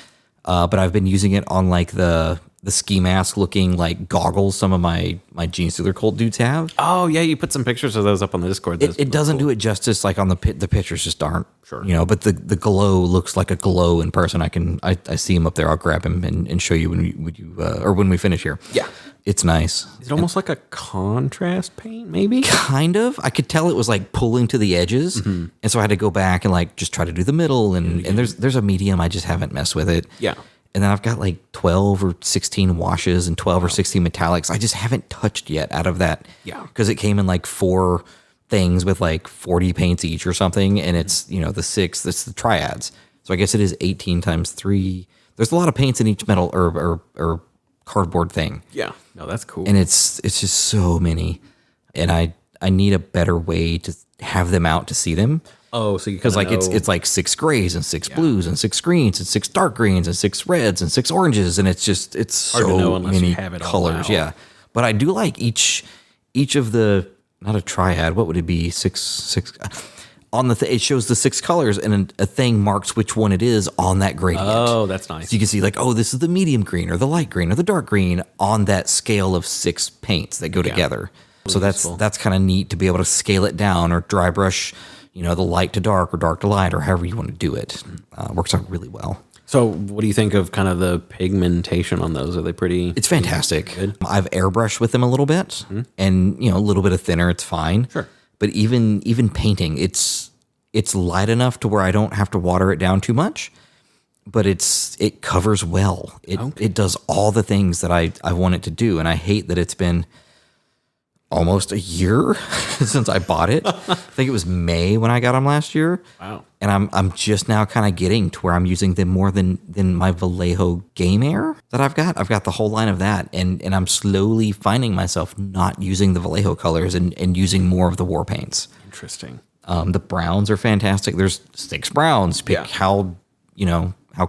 but I've been using it on like the ski mask looking like goggles some of my Genestealer Cult dudes have. Oh, yeah, you put some pictures of those up on the Discord. It doesn't do it justice, like on the pictures just aren't. Sure. You know, but the glow looks like a glow in person. I see him up there. I'll grab him and show you when we finish here. Yeah. It's nice. Is it almost like a contrast paint, maybe? Kind of. I could tell it was like pulling to the edges. And so I had to go back and like just try to do the middle. And there's a medium. I just haven't messed with it. Yeah. And then I've got like 12 or 16 washes and 12 or 16 metallics. I just haven't touched yet out of that. Yeah. Because it came in like 4 things with like 40 paints each or something. And it's, you know, that's the triads. So I guess it is 18 times 3. There's a lot of paints in each metal or cardboard thing. Yeah. No, that's cool. And it's just so many. And I need a better way to have them out to see them. Oh, so you because like it's like 6 grays and 6 blues and 6 greens and 6 dark greens and 6 reds and 6 oranges, and it's hard to know unless many you have it all colors. out. Yeah, but I do like each of the, not a triad. What would it be? 6 on the it shows the 6 colors, and a thing marks which one it is on that gradient. Oh, that's nice. So you can see like, oh, this is the medium green or the light green or the dark green on that scale of 6 paints that go together. So that's kind of neat to be able to scale it down or dry brush, you know, the light to dark or dark to light or however you want to do it. Works out really well. So what do you think of kind of the pigmentation on those? Are they pretty? It's fantastic. Good? I've airbrushed with them a little bit, and, you know, a little bit of thinner, it's fine. Sure. But even painting, it's light enough to where I don't have to water it down too much, but it covers well. It does all the things that I want it to do, and I hate that it's been almost a year since I bought it. I think it was May when I got them last year. Wow. And I'm just now kind of getting to where I'm using them more than my Vallejo Game Air that I've got. I've got the whole line of that. And I'm slowly finding myself not using the Vallejo colors and using more of the war paints. Interesting. The browns are fantastic. There's 6 browns. Pick how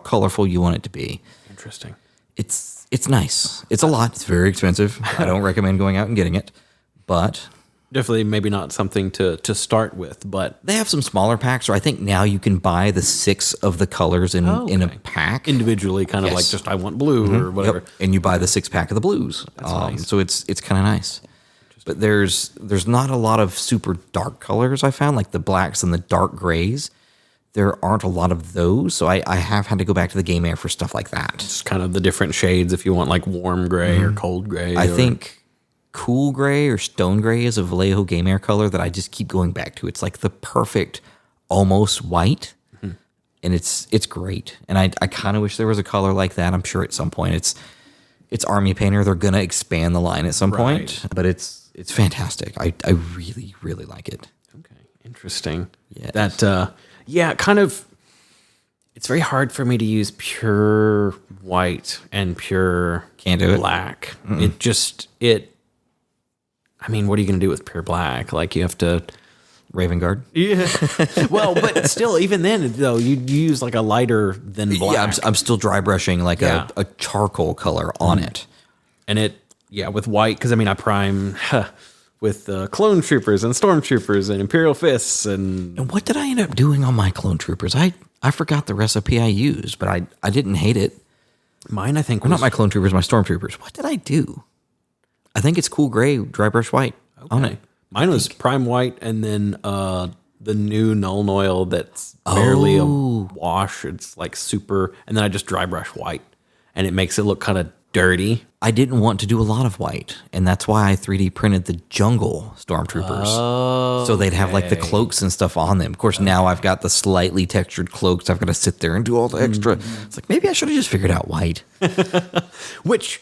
colorful you want it to be. Interesting. It's nice. It's a lot. It's very expensive. I don't recommend going out and getting it. But definitely maybe not something to start with, but they have some smaller packs, or I think now you can buy the 6 of the colors in a pack. Individually, kind of like just I want blue or whatever. Yep. And you buy the 6 pack of the blues. That's nice. So it's kind of nice. But there's not a lot of super dark colors I found, like the blacks and the dark grays. There aren't a lot of those, so I have had to go back to the Game Air for stuff like that. Just kind of the different shades if you want like warm gray or cold gray. I think cool gray or stone gray is a Vallejo Game Air color that I just keep going back to. It's like the perfect almost white, and it's great. And I kind of wish there was a color like that. I'm sure at some point it's Army Painter. They're gonna expand the line at some point, but it's fantastic. I really, really like it. Okay, interesting. Yeah, that kind of. It's very hard for me to use pure white and pure black. I mean, what are you going to do with pure black? Like, you have to Raven Guard. Yeah. Well, but still, even then, though, you use like a lighter than black. Yeah, I'm still dry brushing like a charcoal color on it. And with white, because I mean, I prime with clone troopers and stormtroopers and Imperial Fists. And what did I end up doing on my clone troopers? I forgot the recipe I used, but I didn't hate it. Mine, I think, Or not my clone troopers, my stormtroopers. What did I do? I think it's cool gray, dry brush white on it. Mine was prime white, and then the new Null Oil that's barely a wash. It's like super, and then I just dry brush white, and it makes it look kind of dirty. I didn't want to do a lot of white, and that's why I 3D printed the jungle stormtroopers. Oh, so they'd have like the cloaks and stuff on them. Of course, now I've got the slightly textured cloaks. I've got to sit there and do all the extra. It's like, maybe I should have just figured out white. Which,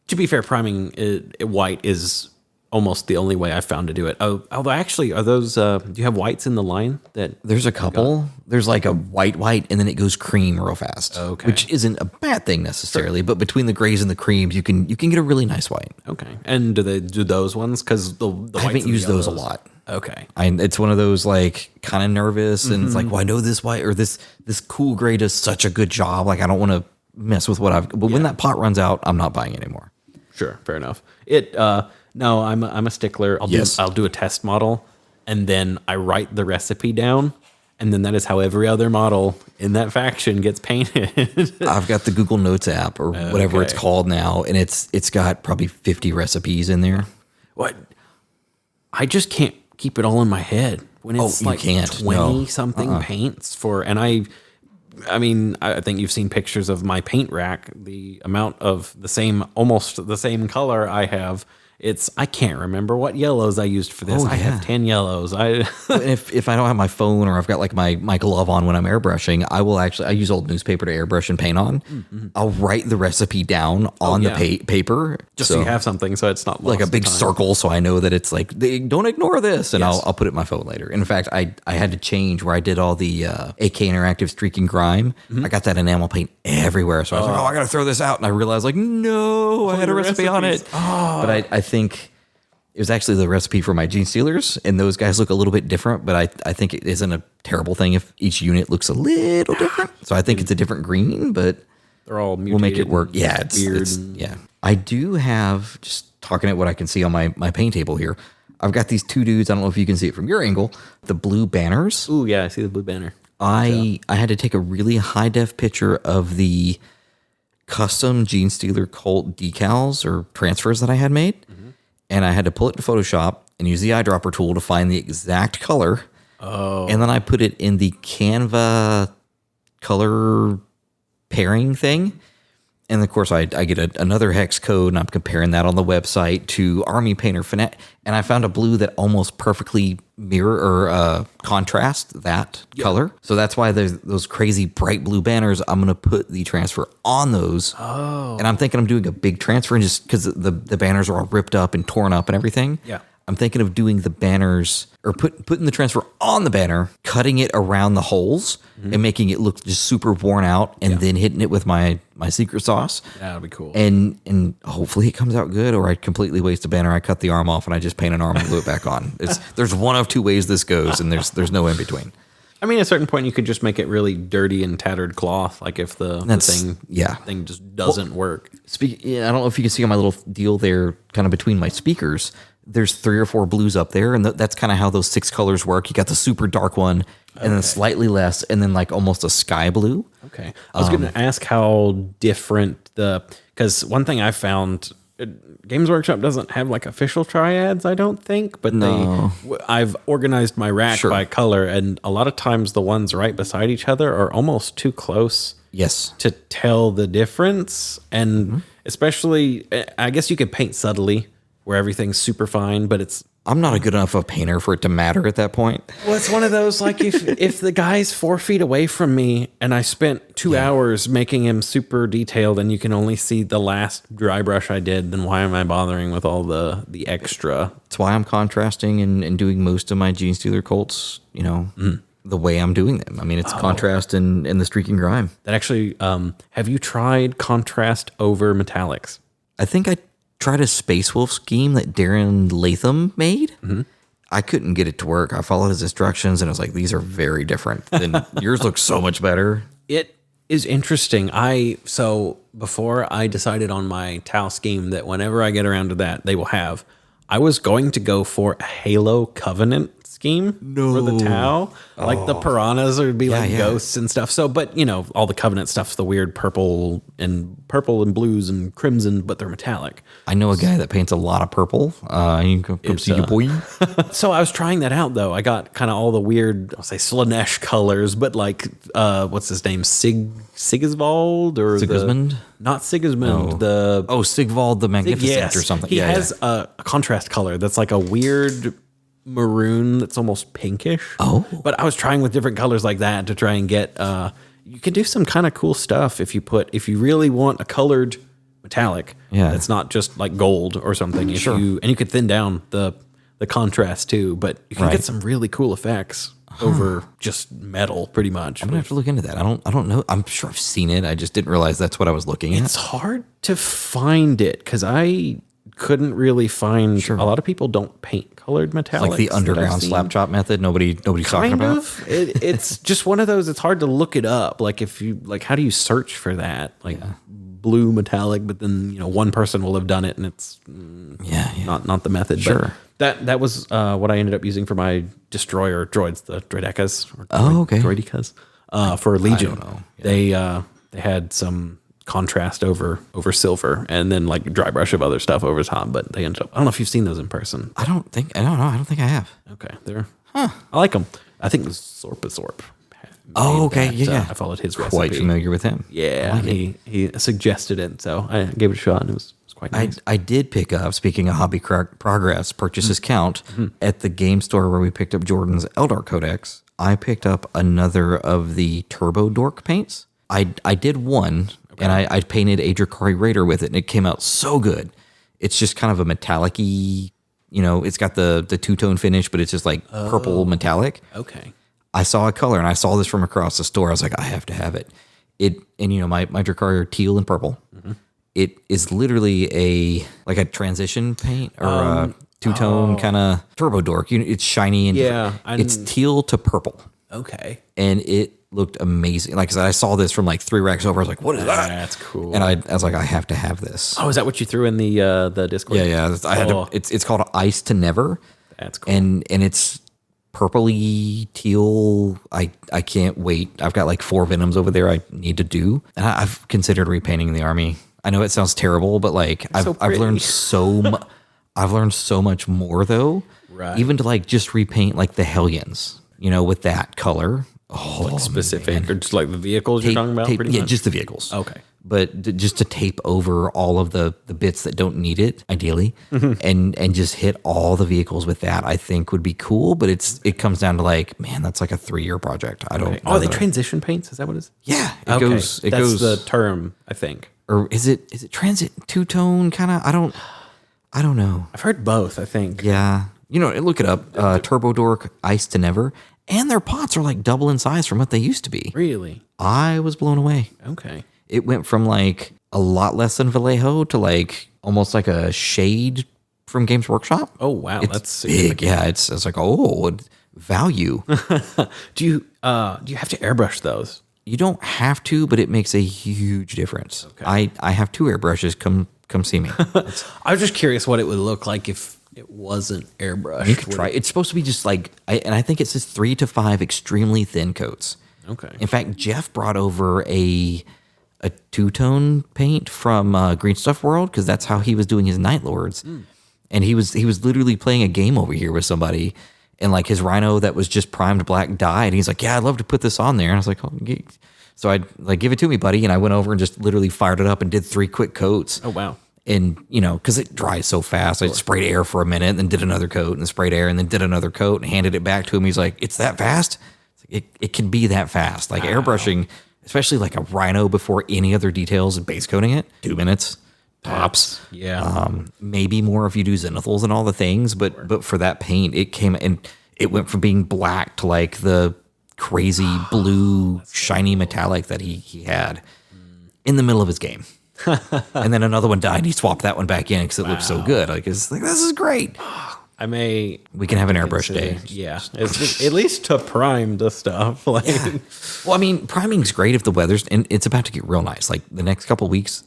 to be fair, priming white is almost the only way I found to do it. Oh, although actually, are those? Do you have whites in the line? That There's a couple. There's like a white, and then it goes cream real fast. Okay. Which isn't a bad thing necessarily, but between the grays and the creams, you can get a really nice white. Okay. And do they do those ones? Because the whites I haven't used those a lot. Okay. It's one of those like kind of nervous, and it's like, well, I know this white or this cool gray does such a good job. Like I don't want to mess with what I've. But when that pot runs out, I'm not buying it anymore. Sure, fair enough. No, I'm a stickler. I'll do a test model, and then I write the recipe down, and then that is how every other model in that faction gets painted. I've got the Google Notes app or whatever it's called now, and it's got probably 50 recipes in there. What? I just can't keep it all in my head when it's you like can't. 20 something paints for, and I mean, I think you've seen pictures of my paint rack. The amount of almost the same color I have. I can't remember what yellows I used for this. I have 10 yellows. If I don't have my phone or I've got like my glove on when I'm airbrushing, I use old newspaper to airbrush and paint on. Mm-hmm. I'll write the recipe down on the paper. Just so you have something so it's not like a big circle so I know that it's like, don't ignore this. And I'll put it in my phone later. In fact, I had to change where I did all the AK Interactive Streak and Grime. Mm-hmm. I got that enamel paint everywhere. So I was like, I got to throw this out. And I realized like, no, I had a recipe on it. But I think it was actually the recipe for my Genestealers, and those guys look a little bit different, but I think it isn't a terrible thing if each unit looks a little different. So I think it's a different green, but they're all mutated. We'll make it work. Yeah, it's I do have, just talking at what I can see on my paint table here, I've got these two dudes. I don't know if you can see it from your angle. The blue banners. Ooh, yeah, I see the blue banner. I had to take a really high def picture of the custom Genestealer Cult decals or transfers that I had made. Mm-hmm. And I had to pull it to Photoshop and use the eyedropper tool to find the exact color. Oh. And then I put it in the Canva color pairing thing. And of course, I get another hex code, and I'm comparing that on the website to Army Painter Fanatic. And I found a blue that almost perfectly mirror or contrast that color. So that's why there's those crazy bright blue banners. I'm going to put the transfer on those. Oh. And I'm thinking I'm doing a big transfer, and just because the banners are all ripped up and torn up and everything. Yeah. I'm thinking of doing the banners or putting the transfer on the banner, cutting it around the holes and making it look just super worn out, and then hitting it with my secret sauce. That'll be cool. And hopefully it comes out good, or I completely waste a banner. I cut the arm off and I just paint an arm and glue it back on. There's one of two ways this goes, and there's no in between. I mean, at a certain point, you could just make it really dirty and tattered cloth, like if the thing just doesn't work. I don't know if you can see on my little deal there, kind of between my speakers, there's 3 or 4 blues up there, and that's kind of how those 6 colors work. You got the super dark one, and then slightly less, and then like almost a sky blue. Okay. I was going to ask how different because one thing I found, Games Workshop doesn't have like official triads, I don't think, but I've organized my rack by color, and a lot of times the ones right beside each other are almost too close. Yes. To tell the difference, and especially, I guess you could paint subtly where everything's super fine, but I'm not a good enough a painter for it to matter at that point. Well, it's one of those, like, if the guy's 4 feet away from me and I spent 2 hours making him super detailed and you can only see the last dry brush I did, then why am I bothering with all the extra? That's why I'm contrasting and doing most of my Genestealer Cults, the way I'm doing them. I mean, it's contrast and the streaking grime. That actually, have you tried contrast over metallics? I think I tried a Space Wolf scheme that Darren Latham made. Mm-hmm. I couldn't get it to work. I followed his instructions, and I was like, these are very different. And yours looks so much better. It is interesting. So before I decided on my Tau scheme that whenever I get around to that, they will have, I was going to go for a Halo Covenant scheme for the Tau. Like the piranhas would be like ghosts and stuff. So, but you know, all the Covenant stuff's the weird purple and blues and crimson, but they're metallic. I know a guy that paints a lot of purple. You can come see your boy. So I was trying that out though. I got kind of all the weird, I'll say Slanesh colors, but like, what's his name? Sigisvald or Sigismund? Not Sigismund. No. Sigvald the Magnificent or something. He has a contrast color that's like a weird maroon that's almost pinkish. Oh. But I was trying with different colors like that to try and get you can do some kind of cool stuff if you really want a colored metallic that's not just like gold or something. And you could thin down the contrast too, but you can get some really cool effects over just metal pretty much. I'm gonna have to look into that. I don't know. I'm sure I've seen it. I just didn't realize that's what I was looking at. It's hard to find it because I couldn't really find. A lot of people don't paint colored metallics. Like the underground slap chop method. Nobody's talking about. It's just one of those. It's hard to look it up. Like if you how do you search for that? Like blue metallic, but then one person will have done it, and it's not the method. Sure. But that was what I ended up using for my destroyer droids, the droidekas. Droidekas. For Legion. I don't know. Yeah. They had some contrast over silver, and then like dry brush of other stuff over top. But they ended up. I don't know if you've seen those in person. I don't think I have. Okay, I like them. I think Zorp. Oh, okay, I followed his recipe. Quite familiar with him. Yeah, he suggested it, so I gave it a shot, and it was quite nice. I did pick up, speaking of hobby progress, purchases count, at the game store where we picked up Jordan's Eldar Codex. I picked up another of the Turbo Dork paints. I did one, and I painted a Drakari Raider with it, and it came out so good. It's just kind of a metallic-y, it's got the two-tone finish, but it's just like purple metallic. Okay. I saw a color, and I saw this from across the store. I was like, I have to have it. My Drakari are teal and purple. Mm-hmm. It is literally a transition paint or a two-tone kind of Turbo Dork. It's shiny and it's teal to purple. Okay. And it looked amazing. Like I said, I saw this from like 3 racks over. I was like, what is that? That's cool. And I was like, I have to have this. Oh, is that what you threw in the Discord? Yeah. I had to, it's called Ice to Never. That's cool. And it's purpley teal. I can't wait. I've got like 4 Venoms over there I need to do. And I've considered repainting the army. I know it sounds terrible, but like I've learned I've learned so much more though. Right. Even to like just repaint like the Hellions, with that color. Oh, like specific, or just like the vehicles you're talking about? Pretty much? Just the vehicles. Okay. But just to tape over all of the bits that don't need it, ideally, and just hit all the vehicles with that, I think would be cool. But it comes down to like, man, that's like a 3-year project. I don't. Are they transition paints? Is that what it is? Yeah. It goes. That's the term, I think. Or is it transit two-tone kind of? I don't know. I've heard both, I think. Yeah. Look it up. Turbo Dork Ice to Never. And their pots are like double in size from what they used to be. Really? I was blown away. Okay. It went from like a lot less than Vallejo to like almost like a shade from Games Workshop. Oh, wow. That's big. Yeah. It's like, value. Do you have to airbrush those? You don't have to, but it makes a huge difference. Okay. I have 2 airbrushes. Come see me. I was just curious what it would look like if it wasn't airbrushed. You could try. It's supposed to be just like, and I think it says 3 to 5 extremely thin coats. Okay. In fact, Jeff brought over a 2-tone paint from Green Stuff World because that's how he was doing his Night Lords, and he was literally playing a game over here with somebody, and like his Rhino that was just primed black died, and he's like, "Yeah, I'd love to put this on there," and I was like, "Oh." So I'd like, give it to me, buddy, and I went over and just literally fired it up and did 3 quick coats. Oh wow. And, because it dries so fast, I sprayed air for a minute and then did another coat and sprayed air and then did another coat and handed it back to him. He's like, it's that fast? It can be that fast. Like airbrushing, especially like a Rhino before any other details and base coating it, 2 minutes tops. Yeah. Maybe more if you do zenithals and all the things, but for that paint, it came and it went from being black to like the crazy blue, shiny metallic that he had in the middle of his game. And then another one died and he swapped that one back in because it looked so good. Like, it's like, this is great. We can have an airbrush day. Yeah. At least to prime the stuff. Like, Well, I mean, priming's great if the weather's, and it's about to get real nice. Like the next couple of weeks,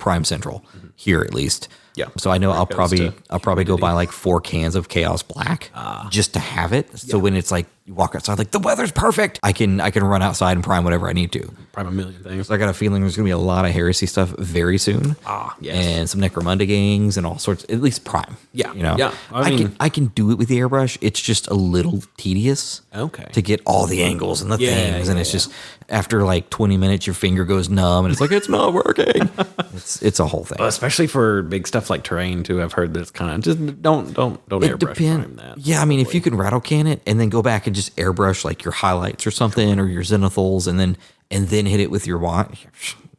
Prime Central here at least. Yeah. So I know I'll probably go humidity. buy like 4 cans of Chaos Black just to have it. So when it's like you walk outside, like the weather's perfect, I can run outside and prime whatever I need to. Prime a million things. So I got a feeling there's gonna be a lot of heresy stuff very soon. Yes. And some Necromunda gangs and all sorts. At least prime. Yeah, You know. yeah. I can do it with the airbrush. It's just a little tedious. Okay. To get all the angles and the things, and yeah, it's just after like 20 minutes, your finger goes numb, and it's like it's not working. it's a whole thing. Especially for big stuff like terrain too. I've heard that it's kind of just don't airbrush prime that. Yeah, I mean, if you can rattle can it and then go back and just airbrush like your highlights or something or your zenithals, and then hit it with your wand,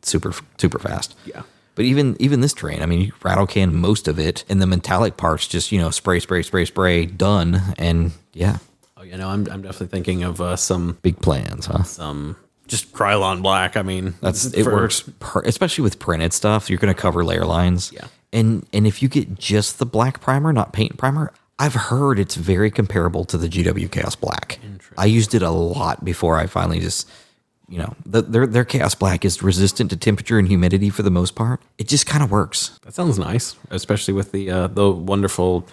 super fast. Yeah. But even this terrain, I mean, you rattle can most of it, and the metallic parts just spray, done, and yeah. Oh, you know, I'm definitely thinking of some Big plans, huh? Just Krylon Black. I mean, It works, especially with printed stuff. You're going to cover layer lines. Yeah. And if you get just the black primer, not paint primer, I've heard it's very comparable to the GW Chaos Black. I used it a lot before I finally just, their Chaos Black is resistant to temperature and humidity for the most part. It just kind of works. That sounds nice, especially with the wonderful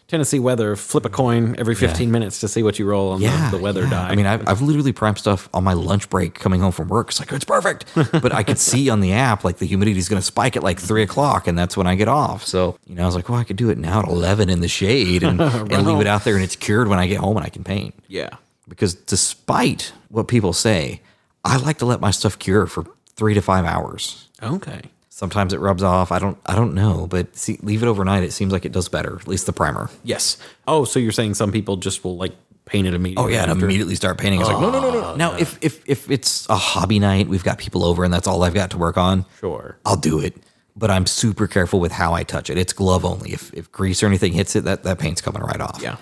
Tennessee weather. Flip a coin every 15 minutes to see what you roll on the weather die. I mean, I've literally primed stuff on my lunch break coming home from work. It's like, it's perfect. But I could see on the app, like the humidity is going to spike at like 3 o'clock, and that's when I get off. So, I was like, well, I could do it now at 11 in the shade and leave it out there, and it's cured when I get home and I can paint. Yeah. Because despite what people say, I like to let my stuff cure for 3 to 5 hours. Okay. Sometimes it rubs off. I don't know, but see, leave it overnight. It seems like it does better, at least the primer. Yes. Oh, so you're saying some people just will like paint it immediately? Oh yeah, and immediately start painting. It's like no. Now, if it's a hobby night, we've got people over, and that's all I've got to work on. Sure. I'll do it, but I'm super careful with how I touch it. It's glove only. If grease or anything hits it, that paint's coming right off. Yeah.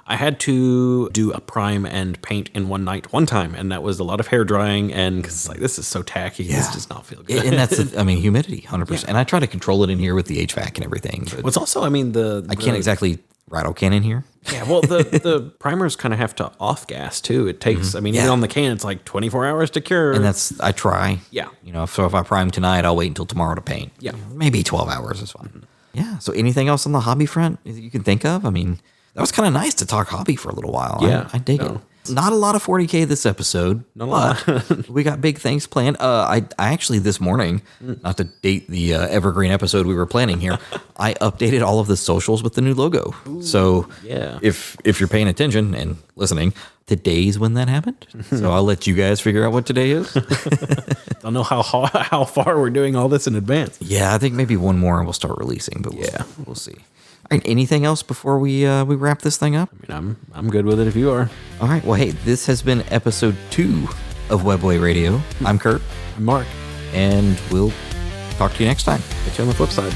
I had to do a prime and paint in one night one time, and that was a lot of hair drying, and because it's like, this is so tacky, this does not feel good. And that's, humidity, 100%. And I try to control it in here with the HVAC and everything. But What's also, I mean, I can't exactly rattle can in here. Yeah, well, the primers kind of have to off gas too. It takes, even on the can, it's like 24 hours to cure. And I try. Yeah. So if I prime tonight, I'll wait until tomorrow to paint. Yeah. Maybe 12 hours is fine. Yeah. So anything else on the hobby front that you can think of? I mean, that was kind of nice to talk hobby for a little while. Yeah. I dig it. Not a lot of 40K this episode. Not a lot. We got big things planned. I actually this morning, not to date the evergreen episode we were planning here, I updated all of the socials with the new logo. Ooh, so yeah. if you're paying attention and listening, today's when that happened. So I'll let you guys figure out what today is. Don't know how far we're doing all this in advance. Yeah, I think maybe one more and we'll start releasing, but we'll see. All right, anything else before we wrap this thing up? I mean, I'm good with it if you are. All right. Well, hey, this has been episode 2 of Webway Radio. I'm Kurt. I'm Mark. And we'll talk to you next time. Catch you on the flip side.